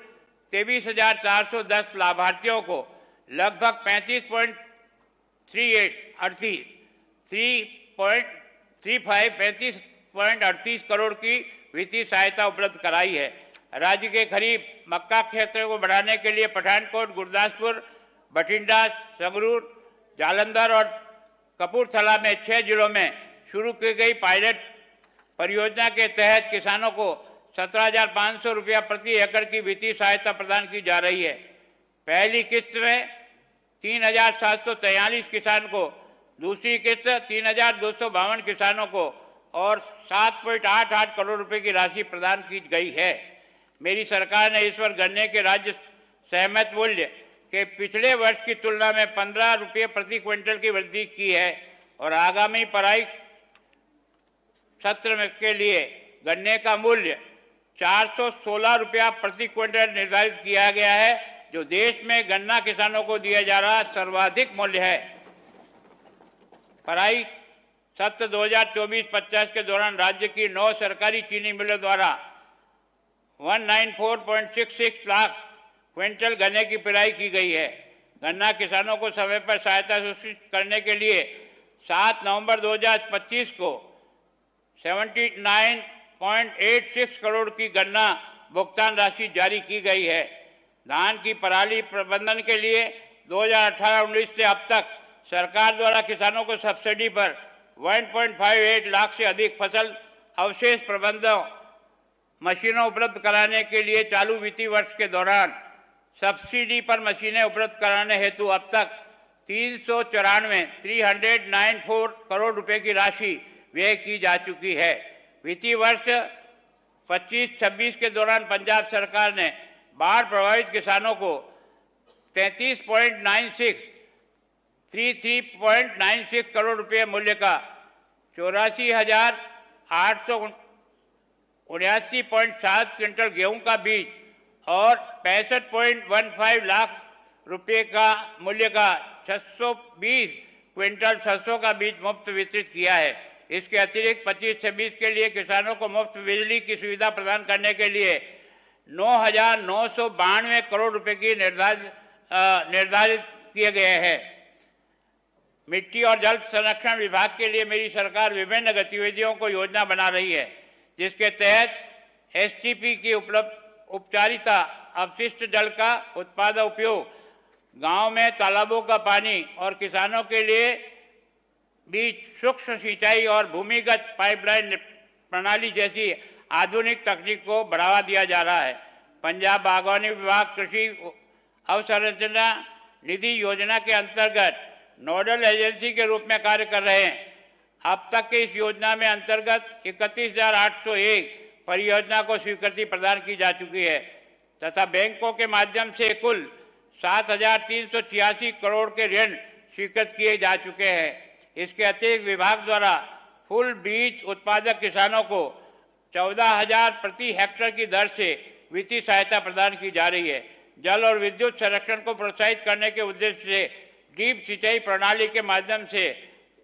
23,410 लाभार्थियों को लगभग 35.38 करोड़ की वित्तीय सहायता उपलब्ध कराई है। राज्य के खरीफ मक्का क्षेत्र को बढ़ाने के लिए पठानकोट, गुरदासपुर, बठिंडा, संगरूर, जालंधर और कपूरथला में 6 जिलों में शुरू की गई पायलट परियोजना के तहत किसानों को 17,500 रुपया प्रति एकड़ की वित्तीय सहायता प्रदान की जा रही है। पहली किस्त में 3,743 किसान को, दूसरी किस्त 3,252 किसानों को और 7.88 करोड़ रुपए की राशि प्रदान की गई है। मेरी सरकार ने इस वर्ष गन्ने के राज्य सहमत मूल्य के पिछले वर्ष की तुलना में 15 रुपये प्रति क्विंटल की वृद्धि की है और आगामी पराई सत्र के लिए गन्ने का मूल्य 416 रुपया प्रति क्विंटल निर्धारित किया गया है, जो देश में गन्ना किसानों को दिया जा रहा सर्वाधिक मूल्य है। पराई सत्र 2024-25 के दौरान राज्य की 9 सरकारी चीनी मिलों द्वारा 194.66 लाख क्विंटल गन्ने की पिराई की गई है। गन्ना किसानों को समय पर सहायता सुनिश्चित करने के लिए 7 नवंबर 2025 को 79.86 करोड़ की गन्ना भुगतान राशि जारी की गई है। धान की पराली प्रबंधन के लिए 2018-19 से अब तक सरकार द्वारा किसानों को सब्सिडी पर 1.58 लाख से अधिक फसल अवशेष प्रबंधन मशीनों उपलब्ध कराने के लिए चालू वित्तीय वर्ष के दौरान सब्सिडी पर मशीनें उपलब्ध कराने हेतु अब तक 394 करोड़ रुपए की राशि व्यय की जा चुकी है। वित्तीय वर्ष 25-26 के दौरान पंजाब सरकार ने बाढ़ प्रभावित किसानों को 33.96 करोड़ रुपए मूल्य का 84,879.7 क्विंटल गेहूं का बीज और 65.15 लाख रुपए का मूल्य का 620 क्विंटल सरसों का बीज मुफ्त वितरित किया है। इसके अतिरिक्त 25-26 के लिए किसानों को मुफ्त बिजली की सुविधा प्रदान करने के लिए 9,992 करोड़ रुपए की निर्धारित किए गए हैं। मिट्टी और जल संरक्षण विभाग के लिए मेरी सरकार विभिन्न गतिविधियों को योजना बना रही है, जिसके तहत STP की उपचारिता, अपशिष्ट जल का उत्पादक उपयोग, गांव में तालाबों का पानी और किसानों के लिए बीज सूक्ष्म सिंचाई और भूमिगत पाइपलाइन प्रणाली जैसी आधुनिक तकनीक को बढ़ावा दिया जा रहा है। पंजाब बागवानी विभाग कृषि अवसंरचना निधि योजना के अंतर्गत नोडल एजेंसी के रूप में कार्य कर रहे हैं। अब तक के इस योजना में अंतर्गत 31,801 परियोजना को स्वीकृति प्रदान की जा चुकी है तथा बैंकों के माध्यम से कुल 7,386 करोड़ के ऋण स्वीकृत किए जा चुके हैं। इसके अतिरिक्त विभाग द्वारा फूल बीज उत्पादक किसानों को 14,000 प्रति हेक्टेयर की दर से वित्तीय सहायता प्रदान की जा रही है। जल और विद्युत संरक्षण को प्रोत्साहित करने के उद्देश्य से ड्रिप सिंचाई प्रणाली के माध्यम से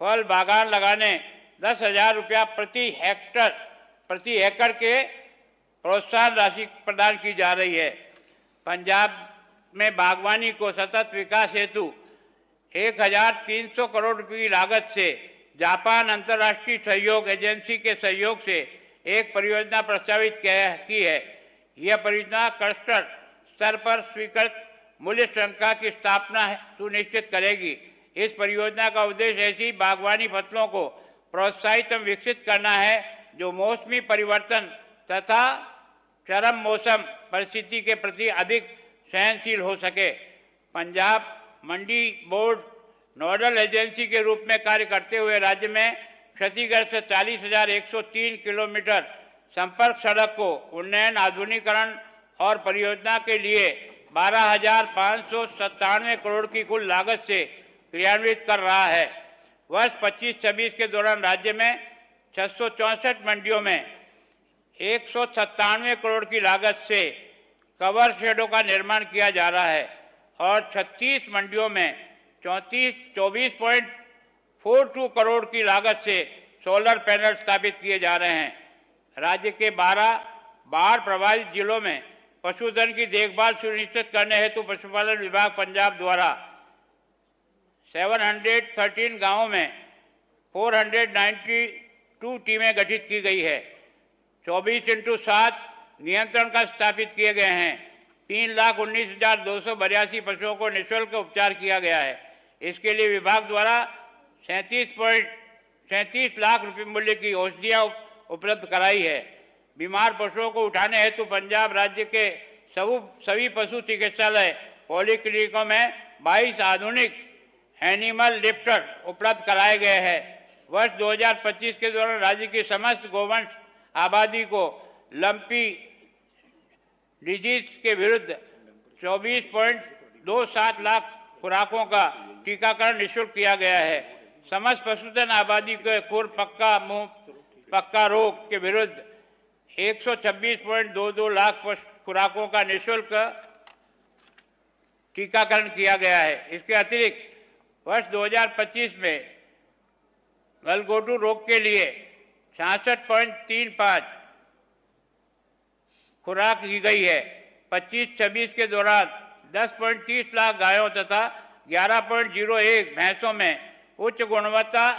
फल बागान लगाने 10,000 रुपया प्रति एकड़ के प्रोत्साहन राशि प्रदान की जा रही है। पंजाब में बागवानी को सतत विकास हेतु 1,300 करोड़ रुपये की लागत से जापान अंतर्राष्ट्रीय सहयोग एजेंसी के सहयोग से एक परियोजना प्रस्तावित की है। यह परियोजना क्लस्टर स्तर पर स्वीकृत मूल्य श्रृंखला की स्थापना सुनिश्चित करेगी। इस परियोजना का उद्देश्य ऐसी बागवानी फसलों को प्रोत्साहित एवं विकसित करना है जो मौसमी परिवर्तन तथा चरम मौसम परिस्थिति के प्रति अधिक सहनशील हो सके। पंजाब मंडी बोर्ड नोडल एजेंसी के रूप में कार्य करते हुए राज्य में क्षतिग्रस्त 40,103 किलोमीटर संपर्क सड़क को उन्नयन, आधुनिकीकरण और परियोजना के लिए 12,597 करोड़ की कुल लागत से क्रियान्वित कर रहा है। वर्ष 25-26 के दौरान राज्य में 664 मंडियों में 197 करोड़ की लागत से कवर शेडों का निर्माण किया जा रहा है और 36 मंडियों में 24.42 करोड़ की लागत से सोलर पैनल स्थापित किए जा रहे हैं। राज्य के 12 बाढ़ प्रभावित जिलों में पशुधन की देखभाल सुनिश्चित करने हेतु पशुपालन विभाग पंजाब द्वारा 713 गांवों में 492 टीमें गठित की गई है। 24/7 नियंत्रण का स्थापित किए गए हैं। 3,19,282 पशुओं को निःशुल्क उपचार किया गया है। इसके लिए विभाग द्वारा 37 लाख रुपए मूल्य की औषधियाँ उपलब्ध कराई है। बीमार पशुओं को उठाने हेतु पंजाब राज्य के सभी पशु चिकित्सालय पॉलीक्लिनिकों में 22 आधुनिक एनिमल लिफ्टर उपलब्ध कराए गए हैं। वर्ष 2025 के दौरान राज्य की समस्त गौवंश आबादी को लंपी डिजीज के विरुद्ध 24.27 लाख खुराकों का टीकाकरण निःशुल्क किया गया है। समस्त पशुधन आबादी को खुर पक्का मुंह पक्का रोग के विरुद्ध 126.22 लाख खुराकों का निःशुल्क टीकाकरण किया गया है। इसके अतिरिक्त वर्ष 2025 में गलघोटू रोग के लिए 66.35 खुराक की गई है। 25-26 के दौरान 10.30 लाख गायों तथा 11.01 भैंसों में उच्च गुणवत्ता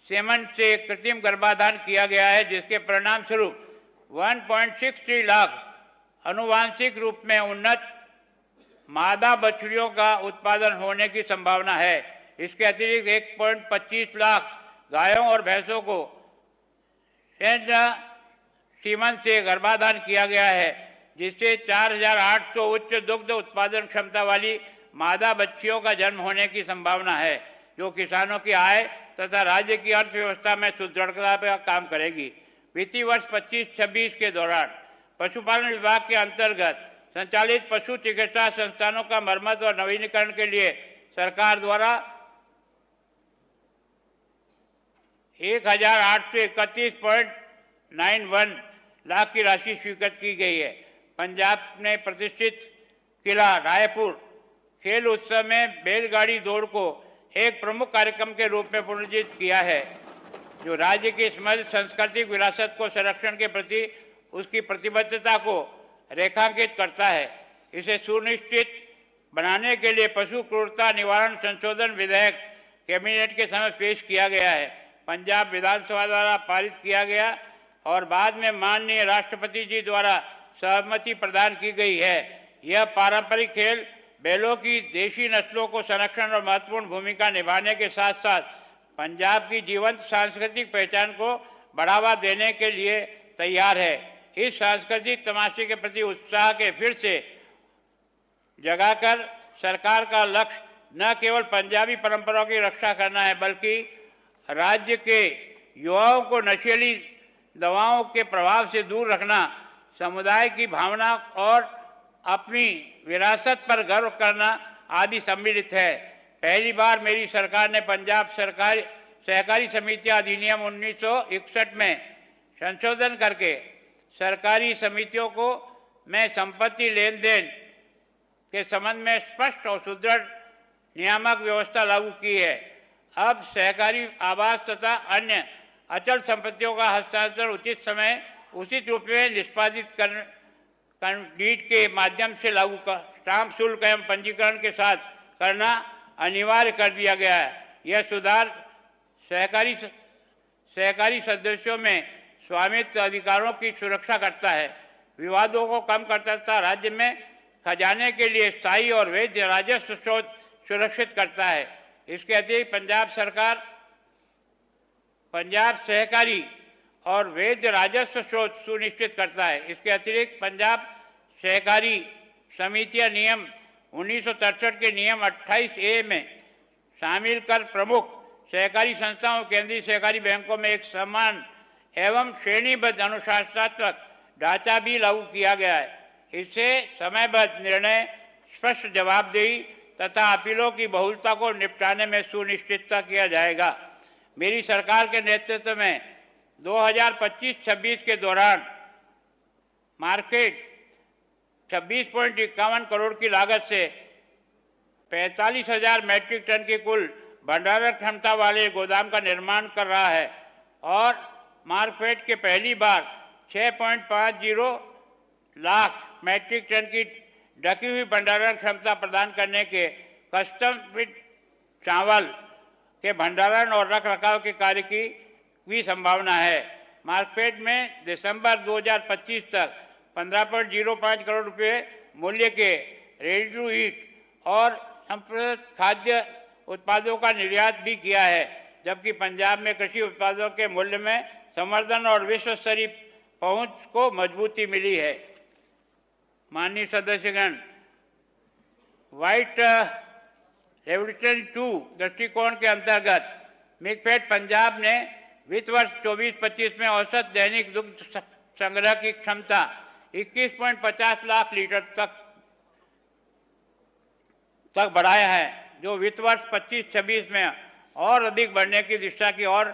सेमन से कृत्रिम गर्भाधान किया गया है, जिसके परिणाम स्वरूप 1.63 लाख आनुवांशिक रूप में उन्नत मादा बछड़ियों का उत्पादन होने की संभावना है। इसके अतिरिक्त 1.25 लाख गायों और भैंसों को सीमन से गर्भाधान किया गया है, जिससे 4,800 उच्च दुग्ध उत्पादन क्षमता वाली मादा बच्चियों का जन्म होने की संभावना है, जो किसानों की आय तथा राज्य की अर्थव्यवस्था में सुदृढ़ता पर काम करेगी। वित्तीय वर्ष 25-26 के दौरान पशुपालन विभाग के अंतर्गत संचालित पशु चिकित्सा संस्थानों का मरम्मत और नवीनीकरण के लिए सरकार द्वारा 1,831.91 लाख की राशि स्वीकृत की गई है। पंजाब ने प्रतिष्ठित किला रायपुर खेल उत्सव में बैलगाड़ी दौड़ को एक प्रमुख कार्यक्रम के रूप में पुनर्जीवित किया है, जो राज्य की समृद्ध सांस्कृतिक विरासत को संरक्षण के प्रति उसकी प्रतिबद्धता को रेखांकित करता है। इसे सुनिश्चित बनाने के लिए पशु क्रूरता निवारण संशोधन विधेयक कैबिनेट के समक्ष पेश किया गया है। पंजाब विधानसभा द्वारा पारित किया गया और बाद में माननीय राष्ट्रपति जी द्वारा सहमति प्रदान की गई है। यह पारंपरिक खेल बैलों की देशी नस्लों को संरक्षण और महत्वपूर्ण भूमिका निभाने के साथ साथ पंजाब की जीवंत सांस्कृतिक पहचान को बढ़ावा देने के लिए तैयार है। इस सांस्कृतिक तमाशे के प्रति उत्साह के फिर से जगाकर सरकार का लक्ष्य न केवल पंजाबी परंपराओं की रक्षा करना है, बल्कि राज्य के युवाओं को नशीली दवाओं के प्रभाव से दूर रखना, समुदाय की भावना और अपनी विरासत पर गर्व करना आदि सम्मिलित है। पहली बार मेरी सरकार ने पंजाब सरकार सहकारी समितियां अधिनियम 1961 में संशोधन करके सरकारी समितियों को में संपत्ति लेन देन के संबंध में स्पष्ट और सुदृढ़ नियामक व्यवस्था लागू की है। अब सहकारी आवास तथा अन्य अचल संपत्तियों का हस्तांतरण उचित समय उचित रूप में निष्पादित डीड के माध्यम से लागू कर स्टाम्प शुल्क एवं पंजीकरण के साथ करना अनिवार्य कर दिया गया है। यह सुधार सहकारी सदस्यों में स्वामित्व अधिकारों की सुरक्षा करता है, विवादों को कम करता तथा राज्य में खजाने के लिए स्थायी और वैध राजस्व स्रोत सुरक्षित करता है। इसके अतिरिक्त पंजाब सरकार पंजाब सहकारी और वैध राजस्व स्रोत सुनिश्चित करता है। इसके अतिरिक्त पंजाब सहकारी समितियां नियम 1963 के नियम 28A में शामिल कर प्रमुख सहकारी संस्थाओं केंद्रीय सहकारी बैंकों में एक समान एवं श्रेणीबद्ध अनुशासनात्मक ढांचा भी लागू किया गया है। इससे समयबद्ध निर्णय, स्पष्ट जवाबदेही तथा अपीलों की बहुलता को निपटाने में सुनिश्चितता किया जाएगा। मेरी सरकार के नेतृत्व में 2025-26 के दौरान मार्केट 26.51 करोड़ की लागत से 45,000 मैट्रिक टन की कुल भंडारण क्षमता वाले गोदाम का निर्माण कर रहा है और मार्केट के पहली बार 6.50 लाख मैट्रिक टन की ढकी हुई भंडारण क्षमता प्रदान करने के कस्टम फिट चावल के भंडारण और रखरखाव के कार्य की भी संभावना है। मार्केट में दिसंबर 2025 तक 15.05 करोड़ रुपए मूल्य के रेडी टू ईट और संप्रत खाद्य उत्पादों का निर्यात भी किया है, जबकि पंजाब में कृषि उत्पादों के मूल्य में संवर्धन और विश्व स्तरीय पहुंच को मजबूती मिली है। माननीय सदस्यगण, व्हाइट रेवोल्यूशन 2 दृष्टिकोण के अंतर्गत मिल्कफेड पंजाब ने वित्त वर्ष 24-25 में औसत दैनिक दुग्ध संग्रह की क्षमता 21.50 लाख लीटर तक बढ़ाया है, जो वित्त वर्ष 25-26 में और अधिक बढ़ने की दिशा की ओर।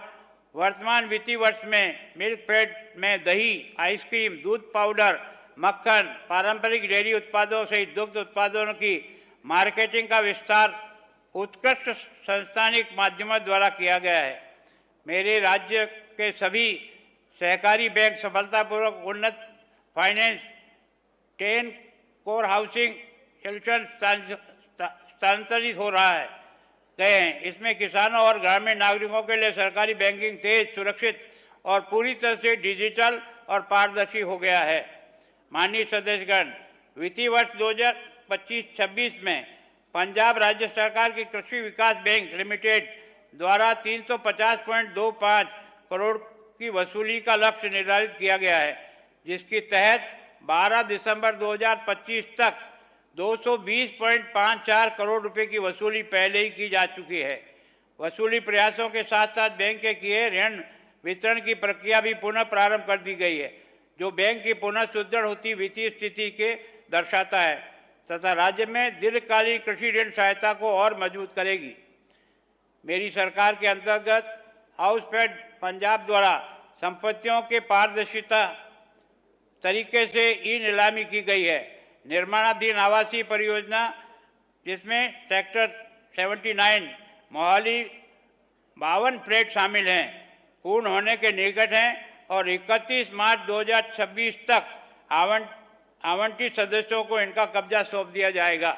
वर्तमान वित्तीय वर्ष में मिल्कफेड में दही, आइसक्रीम, दूध पाउडर, मक्खन, पारंपरिक डेयरी उत्पादों सहित दुग्ध उत्पादों की मार्केटिंग का विस्तार उत्कृष्ट संस्थानिक माध्यमों द्वारा किया गया है। मेरे राज्य के सभी सहकारी बैंक सफलतापूर्वक उन्नत फाइनेंस 10 कोर हाउसिंग सोल्यूशन स्थानांतरित हो रहा है गए हैं। इसमें किसानों और ग्रामीण नागरिकों के लिए सरकारी बैंकिंग तेज, सुरक्षित और पूरी तरह से डिजिटल और पारदर्शी हो गया है। माननीय सदस्यगण, वित्तीय वर्ष 2025-26 में पंजाब राज्य सरकार की कृषि विकास बैंक लिमिटेड द्वारा 350.25 करोड़ की वसूली का लक्ष्य निर्धारित किया गया है, जिसके तहत 12 दिसंबर 2025 तक 220.54 करोड़ रुपए की वसूली पहले ही की जा चुकी है। वसूली प्रयासों के साथ साथ बैंक के किए ऋण वितरण की प्रक्रिया भी पुनः प्रारंभ कर दी गई है, जो बैंक की पुनः सुदृढ़ होती वित्तीय स्थिति के दर्शाता है तथा राज्य में दीर्घकालीन कृषि ऋण सहायता को और मजबूत करेगी। मेरी सरकार के अंतर्गत हाउसफेड पंजाब द्वारा संपत्तियों के पारदर्शिता तरीके से ई नीलामी की गई है। निर्माणाधीन आवासीय परियोजना, जिसमें सेक्टर 79 मोहाली 52 फ्लैट शामिल हैं, पूर्ण होने के निकट हैं और 31 मार्च 2026 तक आवंटित सदस्यों को इनका कब्जा सौंप दिया जाएगा।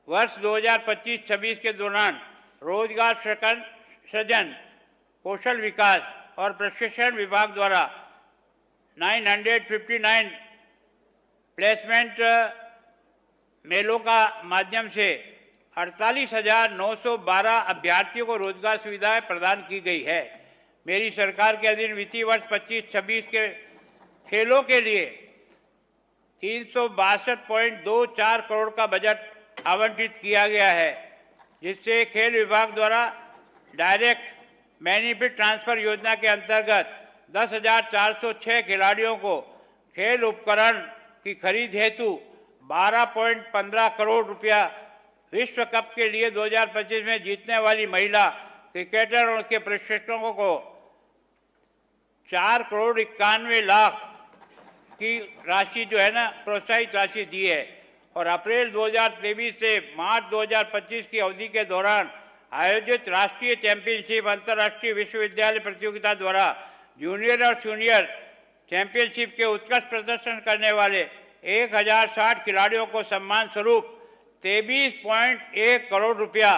वर्ष 2025-26 के दौरान रोजगार सृजन, कौशल विकास और प्रशिक्षण विभाग द्वारा 959 प्लेसमेंट मेलों का माध्यम से 48,912 अभ्यर्थियों को रोजगार सुविधाएं प्रदान की गई है। मेरी सरकार के अधीन वित्तीय वर्ष 25-26 के खेलों के लिए 362.24 करोड़ का बजट आवंटित किया गया है, जिससे खेल विभाग द्वारा डायरेक्ट बेनिफिट ट्रांसफर योजना के अंतर्गत 10,406 खिलाड़ियों को खेल उपकरण की खरीद हेतु 12.15 करोड़ रुपया, विश्व कप के लिए 2025 में जीतने वाली महिला क्रिकेटर और उसके प्रशिक्षकों को 4 करोड़ 91 लाख की राशि जो है ना प्रोत्साहित राशि दी है। और अप्रैल 2023 से मार्च 2025 की अवधि के दौरान आयोजित राष्ट्रीय चैंपियनशिप अंतर्राष्ट्रीय विश्वविद्यालय प्रतियोगिता द्वारा जूनियर और सीनियर चैंपियनशिप के उत्कृष्ट प्रदर्शन करने वाले 1060 खिलाड़ियों को सम्मान स्वरूप 23.1 करोड़ रुपया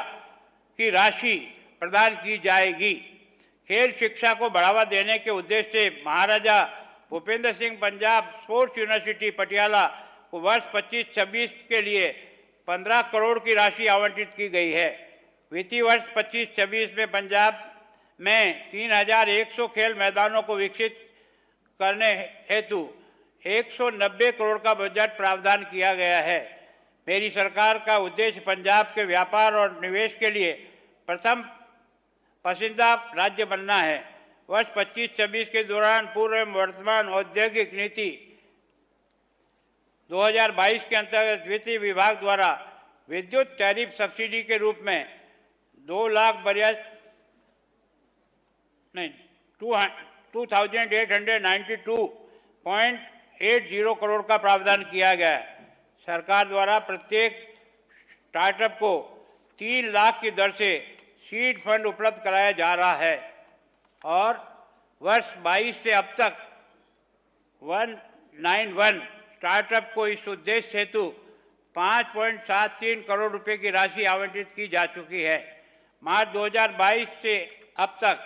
की राशि प्रदान की जाएगी। खेल शिक्षा को बढ़ावा देने के उद्देश्य से महाराजा भूपेंद्र सिंह पंजाब स्पोर्ट्स यूनिवर्सिटी पटियाला को वर्ष 25-26 के लिए 15 करोड़ की राशि आवंटित की गई है। वित्तीय वर्ष 25-26 में पंजाब में 3,100 खेल मैदानों को विकसित करने हेतु 190 करोड़ का बजट प्रावधान किया गया है। मेरी सरकार का उद्देश्य पंजाब के व्यापार और निवेश के लिए प्रथम पसंदीदा राज्य बनना है। वर्ष 25-26 के दौरान पूर्व वर्तमान औद्योगिक नीति 2022 के अंतर्गत वित्त विभाग द्वारा विद्युत टैरिफ सब्सिडी के रूप में 2892.80 करोड़ का प्रावधान किया गया है। सरकार द्वारा प्रत्येक स्टार्टअप को 3 लाख की दर से सीड फंड उपलब्ध कराया जा रहा है और वर्ष 22 से अब तक 191 स्टार्टअप को इस उद्देश्य हेतु 5.73 करोड़ रुपए की राशि आवंटित की जा चुकी है। मार्च 2022 से अब तक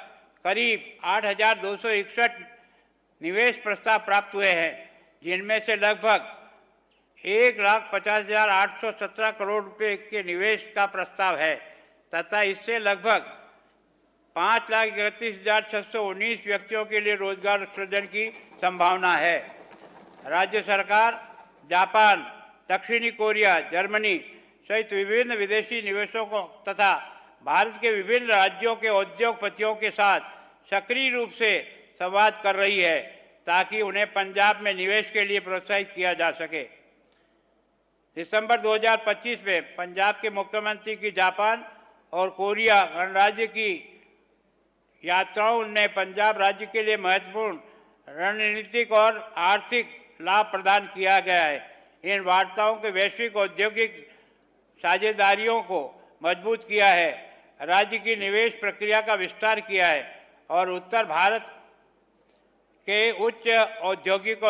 करीब 8,261 निवेश प्रस्ताव प्राप्त हुए हैं, जिनमें से लगभग 1,50,817 करोड़ रुपए के निवेश का प्रस्ताव है तथा इससे लगभग 5,31,619 व्यक्तियों के लिए रोजगार सृजन की संभावना है। राज्य सरकार जापान, दक्षिणी कोरिया, जर्मनी सहित विभिन्न विदेशी निवेशकों तथा भारत के विभिन्न राज्यों के उद्योगपतियों के साथ सक्रिय रूप से संवाद कर रही है ताकि उन्हें पंजाब में निवेश के लिए प्रोत्साहित किया जा सके। दिसंबर 2025 में पंजाब के मुख्यमंत्री की जापान और कोरिया गणराज्य की यात्राओं ने पंजाब राज्य के लिए महत्वपूर्ण रणनीतिक और आर्थिक लाभ प्रदान किया गया है। इन वार्ताओं के वैश्विक औद्योगिक साझेदारियों को मजबूत किया है, राज्य की निवेश प्रक्रिया का विस्तार किया है और उत्तर भारत के उच्च औद्योगिक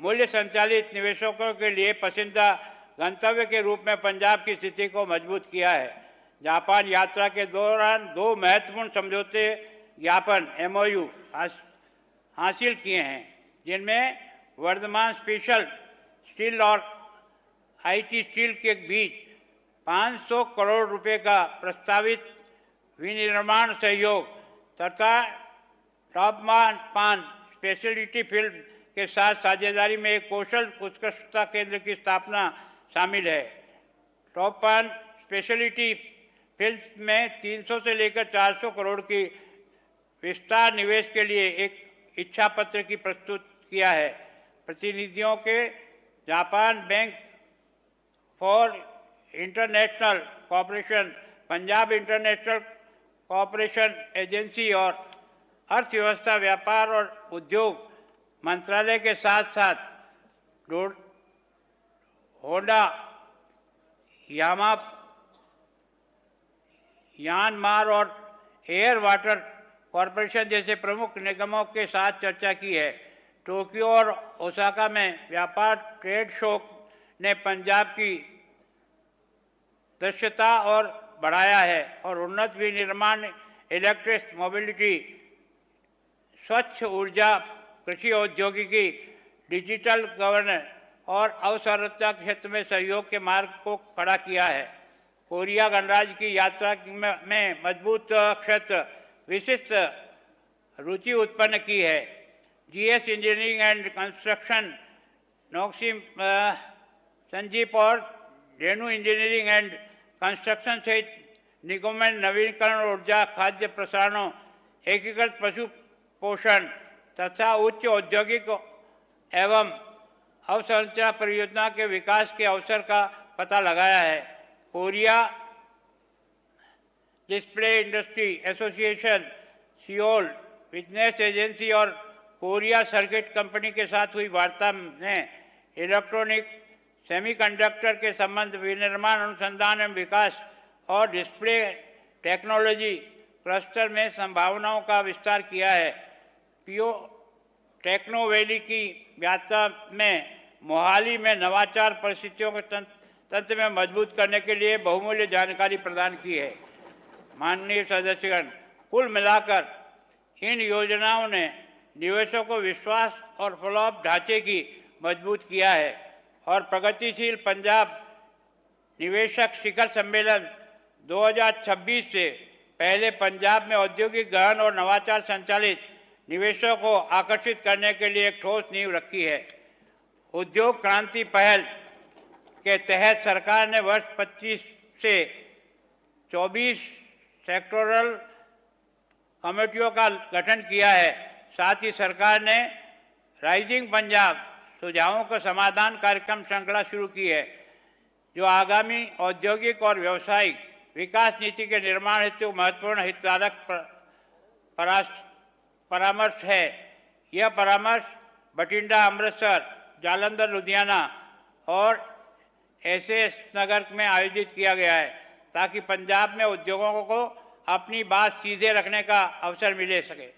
मूल्य संचालित निवेशकों के लिए पसंदीदा गंतव्य के रूप में पंजाब की स्थिति को मजबूत किया है। जापान यात्रा के दौरान 2 महत्वपूर्ण समझौते ज्ञापन MOU हासिल किए हैं, जिनमें वर्धमान स्पेशल स्टील और IT स्टील के बीच 500 करोड़ रुपए का प्रस्तावित विनिर्माण सहयोग तथा टॉपमान पान स्पेशलिटी फिल्म के साथ साझेदारी में एक कौशल उत्कृष्टता केंद्र की स्थापना शामिल है। टॉपमान स्पेशलिटी फिल्म में 300 से लेकर 400 करोड़ की विस्तार निवेश के लिए एक इच्छा पत्र की प्रस्तुत किया है। प्रतिनिधियों के Japan bank for international cooperation, Punjab international cooperation agency और अर्थव्यवस्था, व्यापार और उद्योग मंत्रालय के साथ साथ होंडा, म्यांमार और एयर वाटर कॉरपोरेशन जैसे प्रमुख निगमों के साथ चर्चा की है। टोक्यो और ओसाका में व्यापार ट्रेड शो ने पंजाब की दृश्यता और बढ़ाया है और उन्नत विनिर्माण, इलेक्ट्रिक मोबिलिटी, स्वच्छ ऊर्जा, कृषि औद्योगिकी, डिजिटल गवर्नेंस और अवसंरचना क्षेत्र में सहयोग के मार्ग को खड़ा किया है। कोरिया गणराज्य की यात्रा में मजबूत क्षेत्र विशिष्ट रुचि उत्पन्न की है। GS इंजीनियरिंग एंड कंस्ट्रक्शन, नोक्सिम संजीप और रेणु इंजीनियरिंग एंड कंस्ट्रक्शन सहित निगमों में नवीकरण ऊर्जा, खाद्य प्रसारणों, एकीकृत पशु पोषण तथा उच्च औद्योगिक एवं अवसंरचना परियोजना के विकास के अवसर का पता लगाया है। Korea display industry association, Seoul business agency और कोरिया सर्किट कंपनी के साथ हुई वार्ता में इलेक्ट्रॉनिक, सेमीकंडक्टर के संबंध, विनिर्माण अनुसंधान एवं विकास और डिस्प्ले टेक्नोलॉजी क्लस्टर में संभावनाओं का विस्तार किया है। पीओ टेक्नो वैली की यात्रा में मोहाली में नवाचार परिस्थितियों के तंत्र में मजबूत करने के लिए बहुमूल्य जानकारी प्रदान की है। माननीय सदस्यगण, कुल मिलाकर इन योजनाओं ने निवेशकों को विश्वास और फॉलोअप ढांचे की मजबूत किया है और प्रगतिशील पंजाब निवेशक शिखर सम्मेलन 2026 से पहले पंजाब में औद्योगिक गहन और नवाचार संचालित निवेशों को आकर्षित करने के लिए एक ठोस नींव रखी है। उद्योग क्रांति पहल के तहत सरकार ने वर्ष 25 से 24 सेक्टोरल कमेटियों का गठन किया है। साथ ही सरकार ने राइजिंग पंजाब सुझावों का समाधान कार्यक्रम श्रृंखला शुरू की है, जो आगामी औद्योगिक और व्यावसायिक विकास नीति के निर्माण हेतु महत्वपूर्ण हितधारक परामर्श है। यह परामर्श बठिंडा, अमृतसर, जालंधर, लुधियाना और एसएस नगर में आयोजित किया गया है ताकि पंजाब में उद्योगों को अपनी बात सीधे रखने का अवसर मिले सके।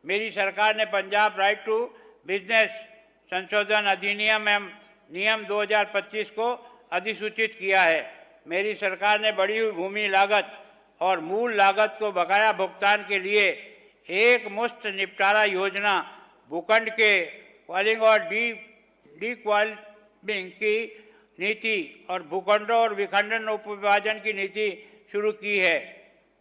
मेरी सरकार ने पंजाब राइट टू बिजनेस संशोधन अधिनियम एवं नियम 2025 को अधिसूचित किया है। मेरी सरकार ने बढ़ी हुई भूमि लागत और मूल लागत को बकाया भुगतान के लिए एक मुश्त निपटारा योजना, भूखंड के क्वालिंग और डी क्वालिंग की नीति और भूखंडों और विखंडन उपविभाजन की नीति शुरू की है।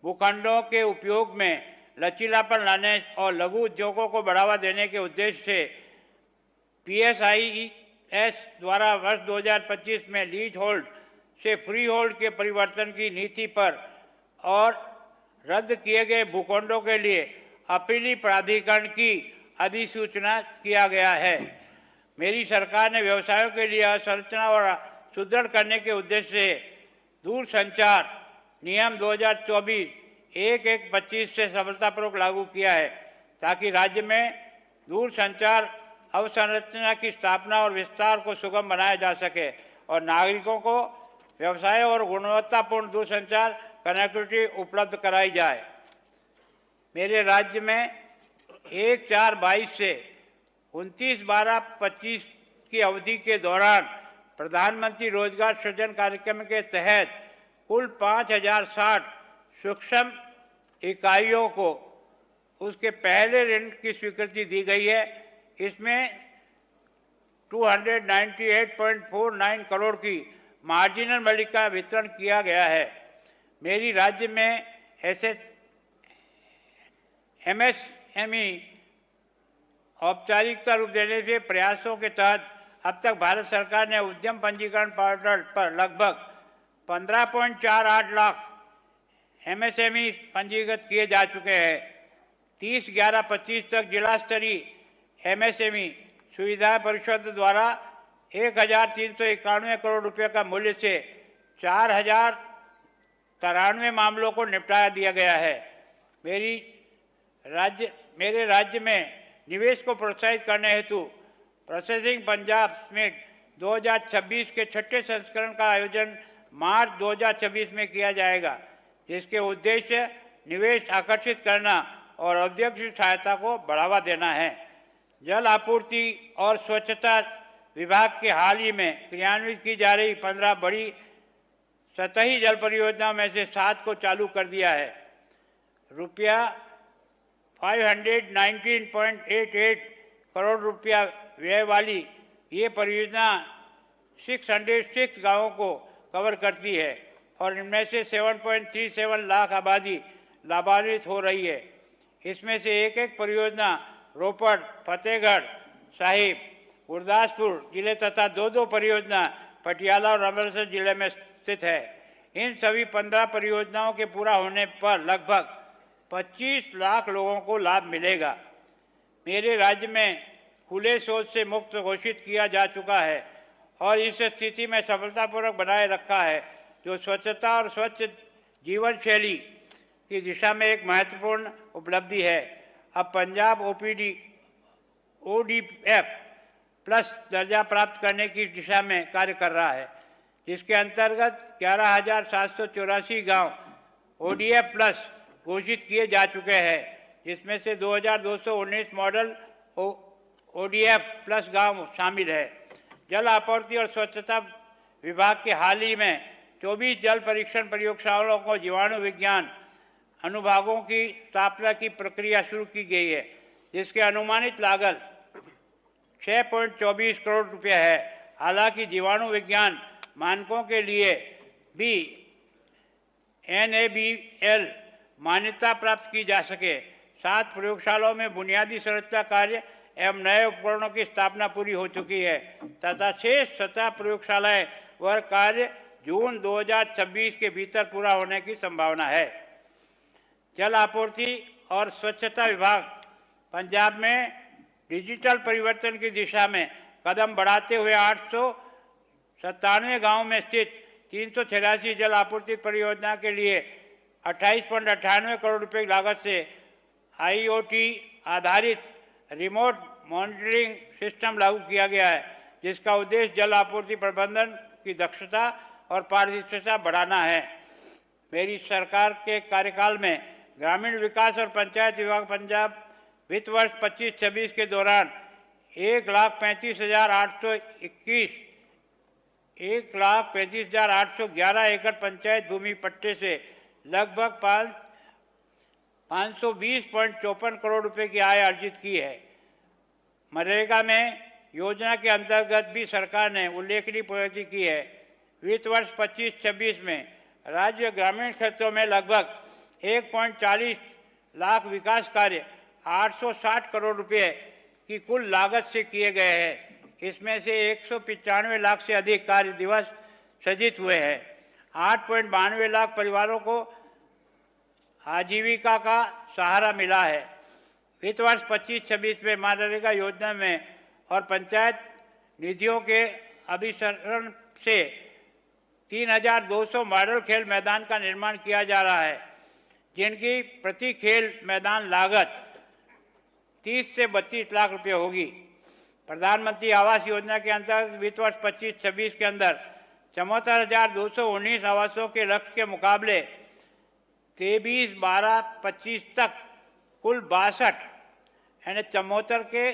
भूखंडों के उपयोग में लचीलापन लाने और लघु उद्योगों को बढ़ावा देने के उद्देश्य से PSIS द्वारा वर्ष 2025 में लीज होल्ड से फ्री होल्ड के परिवर्तन की नीति पर और रद्द किए गए भूखंडों के लिए अपीली प्राधिकरण की अधिसूचना किया गया है। मेरी सरकार ने व्यवसायों के लिए अवसंरचना और सुदृढ़ करने के उद्देश्य से दूरसंचार नियम 2024-1125 से सफलतापूर्वक लागू किया है ताकि राज्य में दूरसंचार अवसंरचना की स्थापना और विस्तार को सुगम बनाया जा सके और नागरिकों को व्यवसाय और गुणवत्तापूर्ण दूरसंचार कनेक्टिविटी उपलब्ध कराई जाए। मेरे राज्य में 1/4/22 से 29/12/25 की अवधि के दौरान प्रधानमंत्री रोजगार सृजन कार्यक्रम के तहत कुल 5060 सूक्ष्म इकाइयों को उसके पहले ऋण की स्वीकृति दी गई है। इसमें 298.49 करोड़ की मार्जिनल मनी का वितरण किया गया है। मेरी राज्य में MSME औपचारिकता रूप देने के प्रयासों के तहत अब तक भारत सरकार ने उद्यम पंजीकरण पोर्टल पर लगभग 15.48 लाख MSME पंजीकृत किए जा चुके हैं। 30/11/25 तक जिला स्तरीय MSME सुविधा परिषद द्वारा 1391 करोड़ रुपये का मूल्य से 4093 मामलों को निपटा दिया गया है। मेरे राज्य में निवेश को प्रोत्साहित करने हेतु प्रोसेसिंग पंजाब में 2026 के 6ठे संस्करण का आयोजन मार्च 2026 में किया जाएगा, जिसके उद्देश्य निवेश आकर्षित करना और औद्योगिक सहायता को बढ़ावा देना है। जल आपूर्ति और स्वच्छता विभाग के हाल ही में क्रियान्वित की जा रही 15 बड़ी सतही जल परियोजनाओं में से 7 को चालू कर दिया है। रुपया 519.88 करोड़ रुपया व्यय वाली ये परियोजना 606 गांवों को कवर करती है और इनमें से 7.37 लाख आबादी लाभान्वित हो रही है। इसमें से एक परियोजना रोपड़, फतेहगढ़ साहिब, गुरदासपुर जिले तथा 2 परियोजना पटियाला और अमृतसर जिले में स्थित है। इन सभी 15 परियोजनाओं के पूरा होने पर लगभग 25 लाख लोगों को लाभ मिलेगा। मेरे राज्य में खुले शौच से मुक्त घोषित किया जा चुका है और इस स्थिति में सफलतापूर्वक बनाए रखा है, जो स्वच्छता और स्वच्छ जीवन शैली की दिशा में एक महत्वपूर्ण उपलब्धि है। अब पंजाब ODF प्लस दर्जा प्राप्त करने की दिशा में कार्य कर रहा है, जिसके अंतर्गत 11,784 गांव ODF प्लस घोषित किए जा चुके हैं, जिसमें से 2,219 मॉडल ODF प्लस गांव शामिल है। जल आपूर्ति और स्वच्छता विभाग के हाल ही में 24 जल परीक्षण प्रयोगशालाओं को जीवाणु विज्ञान अनुभागों की स्थापना की प्रक्रिया शुरू की गई है, जिसके अनुमानित लागत 6.24 करोड़ रुपये है। हालांकि जीवाणु विज्ञान मानकों के लिए भी NABL मान्यता प्राप्त की जा सके। 7 प्रयोगशालाओं में बुनियादी संरचना कार्य एवं नए उपकरणों की स्थापना पूरी हो चुकी है तथा 6 सतह प्रयोगशालाएं व कार्य जून 2026 के भीतर पूरा होने की संभावना है। जल आपूर्ति और स्वच्छता विभाग पंजाब में डिजिटल परिवर्तन की दिशा में कदम बढ़ाते हुए 897 गांवों में स्थित 386 जल आपूर्ति परियोजना के लिए 28.98 करोड़ रुपए की लागत से IoT आधारित रिमोट मॉनिटरिंग सिस्टम लागू किया गया है, जिसका उद्देश्य जल आपूर्ति प्रबंधन की दक्षता और पारदर्शिता बढ़ाना है। मेरी सरकार के कार्यकाल में ग्रामीण विकास और पंचायत विभाग पंजाब वित्त वर्ष 25-26 के दौरान 1,35,811 एकड़ पंचायत भूमि पट्टे से लगभग 520.54 करोड़ रुपए की आय अर्जित की है। मनरेगा में योजना के अंतर्गत भी सरकार ने उल्लेखनीय प्रगति की है। वित्त वर्ष 25-26 में राज्य ग्रामीण क्षेत्रों में लगभग 1.40 लाख विकास कार्य 860 करोड़ रुपए की कुल लागत से किए गए हैं। इसमें से 195 लाख से अधिक कार्य दिवस सृजित हुए हैं। 8.92 लाख परिवारों को आजीविका का सहारा मिला है। वित्त वर्ष 25-26 में मनरेगा योजना में और पंचायत निधियों के अभिसरण से 3,200 मॉडल खेल मैदान का निर्माण किया जा रहा है, जिनकी प्रति खेल मैदान लागत 30 से 32 लाख रुपए होगी। प्रधानमंत्री आवास योजना के अंतर्गत वित्त वर्ष 25-26 के अंदर 74,219 आवासों के लक्ष्य के मुकाबले 23-12-25 तक कुल 62 यानी 74 के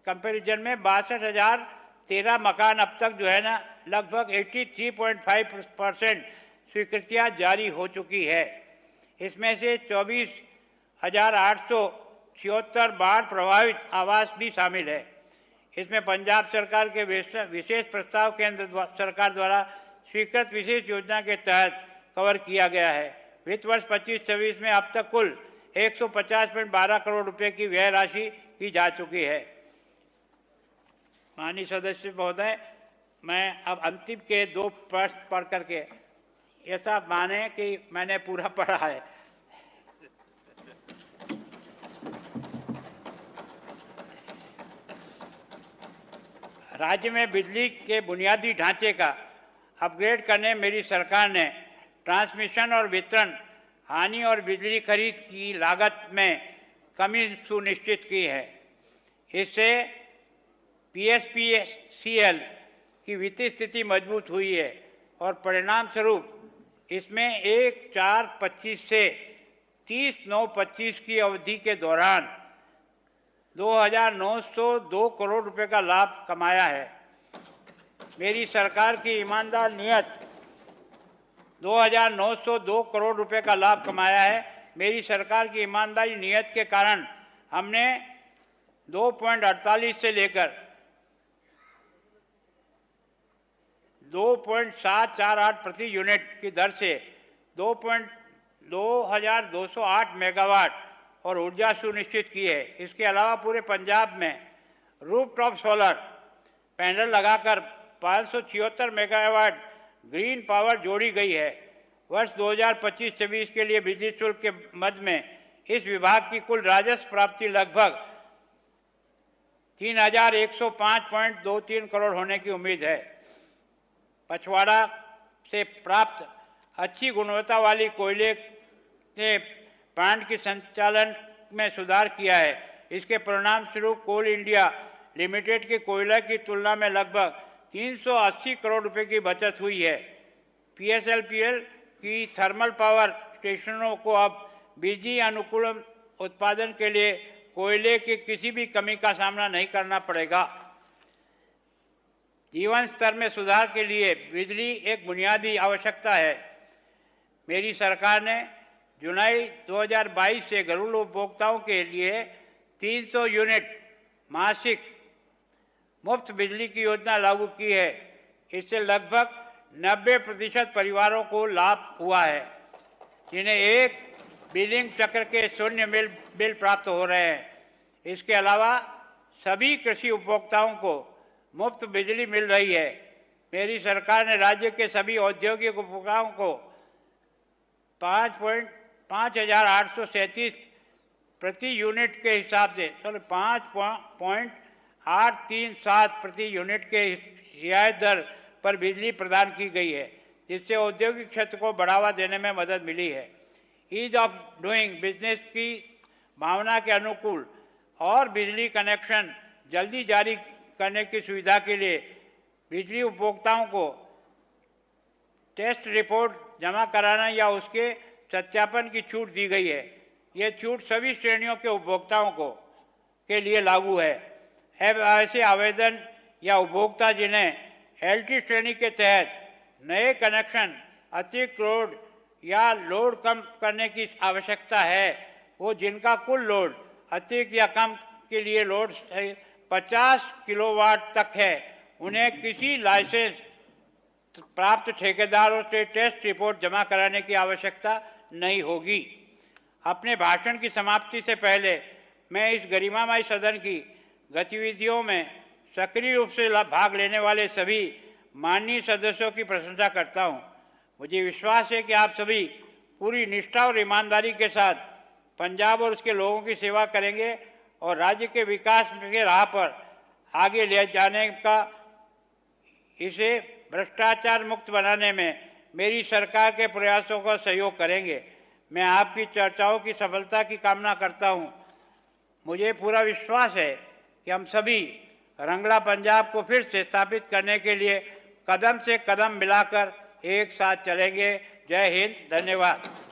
कंपैरिजन में 62,013 मकान अब तक जो है ना लगभग 83.5% स्वीकृतियाँ जारी हो चुकी है। इसमें से 24,876 बाढ़ प्रभावित आवास भी शामिल है। इसमें पंजाब सरकार के विशेष प्रस्ताव केंद्र सरकार द्वारा स्वीकृत विशेष योजना के तहत कवर किया गया है। वित्त वर्ष 25-26 में अब तक कुल 150.12 करोड़ रुपए की व्यय राशि की जा चुकी है। माननीय सदस्य महोदय, मैं अब अंतिम के 2 प्रश्न पढ़ करके ऐसा माने कि मैंने पूरा पढ़ा है। राज्य में बिजली के बुनियादी ढांचे का अपग्रेड करने मेरी सरकार ने ट्रांसमिशन और वितरण हानि और बिजली खरीद की लागत में कमी सुनिश्चित की है। इससे PSPCL की वित्तीय स्थिति मजबूत हुई है और परिणाम स्वरूप इसमें 1/4/25 से 30/9/25 की अवधि के दौरान 2,902 करोड़ रुपए का लाभ कमाया है। मेरी सरकार की ईमानदार नियत 2,902 करोड़ रुपए का लाभ कमाया है। मेरी सरकार की ईमानदारी नियत के कारण हमने 2.48 से लेकर 2.748 प्रति यूनिट की दर से 2,208 मेगावाट और ऊर्जा सुनिश्चित की है। इसके अलावा पूरे पंजाब में रूफटॉप सोलर पैनल लगाकर 576 मेगावाट ग्रीन पावर जोड़ी गई है। वर्ष 2025-26 के लिए बिजली शुल्क के मद में इस विभाग की कुल राजस्व प्राप्ति लगभग 3,105.23 करोड़ होने की उम्मीद है। पछवाड़ा से प्राप्त अच्छी गुणवत्ता वाली कोयले ने प्लांट के संचालन में सुधार किया है। इसके परिणाम स्वरूप कोल इंडिया लिमिटेड के कोयला की तुलना में लगभग 380 करोड़ रुपए की बचत हुई है। PSLPL की थर्मल पावर स्टेशनों को अब बिजली अनुकूल उत्पादन के लिए कोयले की किसी भी कमी का सामना नहीं करना पड़ेगा। जीवन स्तर में सुधार के लिए बिजली एक बुनियादी आवश्यकता है। मेरी सरकार ने जुलाई 2022 से घरेलू उपभोक्ताओं के लिए 300 यूनिट मासिक मुफ्त बिजली की योजना लागू की है। इससे लगभग 90% परिवारों को लाभ हुआ है, जिन्हें एक बिलिंग चक्र के शून्य बिल प्राप्त हो रहे हैं। इसके अलावा सभी कृषि उपभोक्ताओं को मुफ्त बिजली मिल रही है। मेरी सरकार ने राज्य के सभी औद्योगिक उपभोक्ताओं को 5,837 प्रति यूनिट के हिसाब से 5.837 प्रति यूनिट के रियायत दर पर बिजली प्रदान की गई है, जिससे औद्योगिक क्षेत्र को बढ़ावा देने में मदद मिली है। ईज ऑफ डूइंग बिजनेस की भावना के अनुकूल और बिजली कनेक्शन जल्दी जारी करने की सुविधा के लिए बिजली उपभोक्ताओं को टेस्ट रिपोर्ट जमा कराना या उसके सत्यापन की छूट दी गई है। ये छूट सभी श्रेणियों के उपभोक्ताओं को के लिए लागू है। ऐसे आवेदन या उपभोक्ता जिन्हें LT श्रेणी के तहत नए कनेक्शन, अतिरिक्त लोड या लोड कम करने की आवश्यकता है, वो जिनका कुल लोड अतिरिक्त या कम के लिए लोड 50 किलोवाट तक है, उन्हें किसी लाइसेंस प्राप्त ठेकेदारों से टेस्ट रिपोर्ट जमा कराने की आवश्यकता नहीं होगी। अपने भाषण की समाप्ति से पहले मैं इस गरिमामय सदन की गतिविधियों में सक्रिय रूप से भाग लेने वाले सभी माननीय सदस्यों की प्रशंसा करता हूं। मुझे विश्वास है कि आप सभी पूरी निष्ठा और ईमानदारी के साथ पंजाब और उसके लोगों की सेवा करेंगे और राज्य के विकास के राह पर आगे ले जाने का, इसे भ्रष्टाचार मुक्त बनाने में मेरी सरकार के प्रयासों का सहयोग करेंगे। मैं आपकी चर्चाओं की सफलता की कामना करता हूं। मुझे पूरा विश्वास है कि हम सभी रंगला पंजाब को फिर से स्थापित करने के लिए कदम से कदम मिलाकर एक साथ चलेंगे। जय हिंद, धन्यवाद।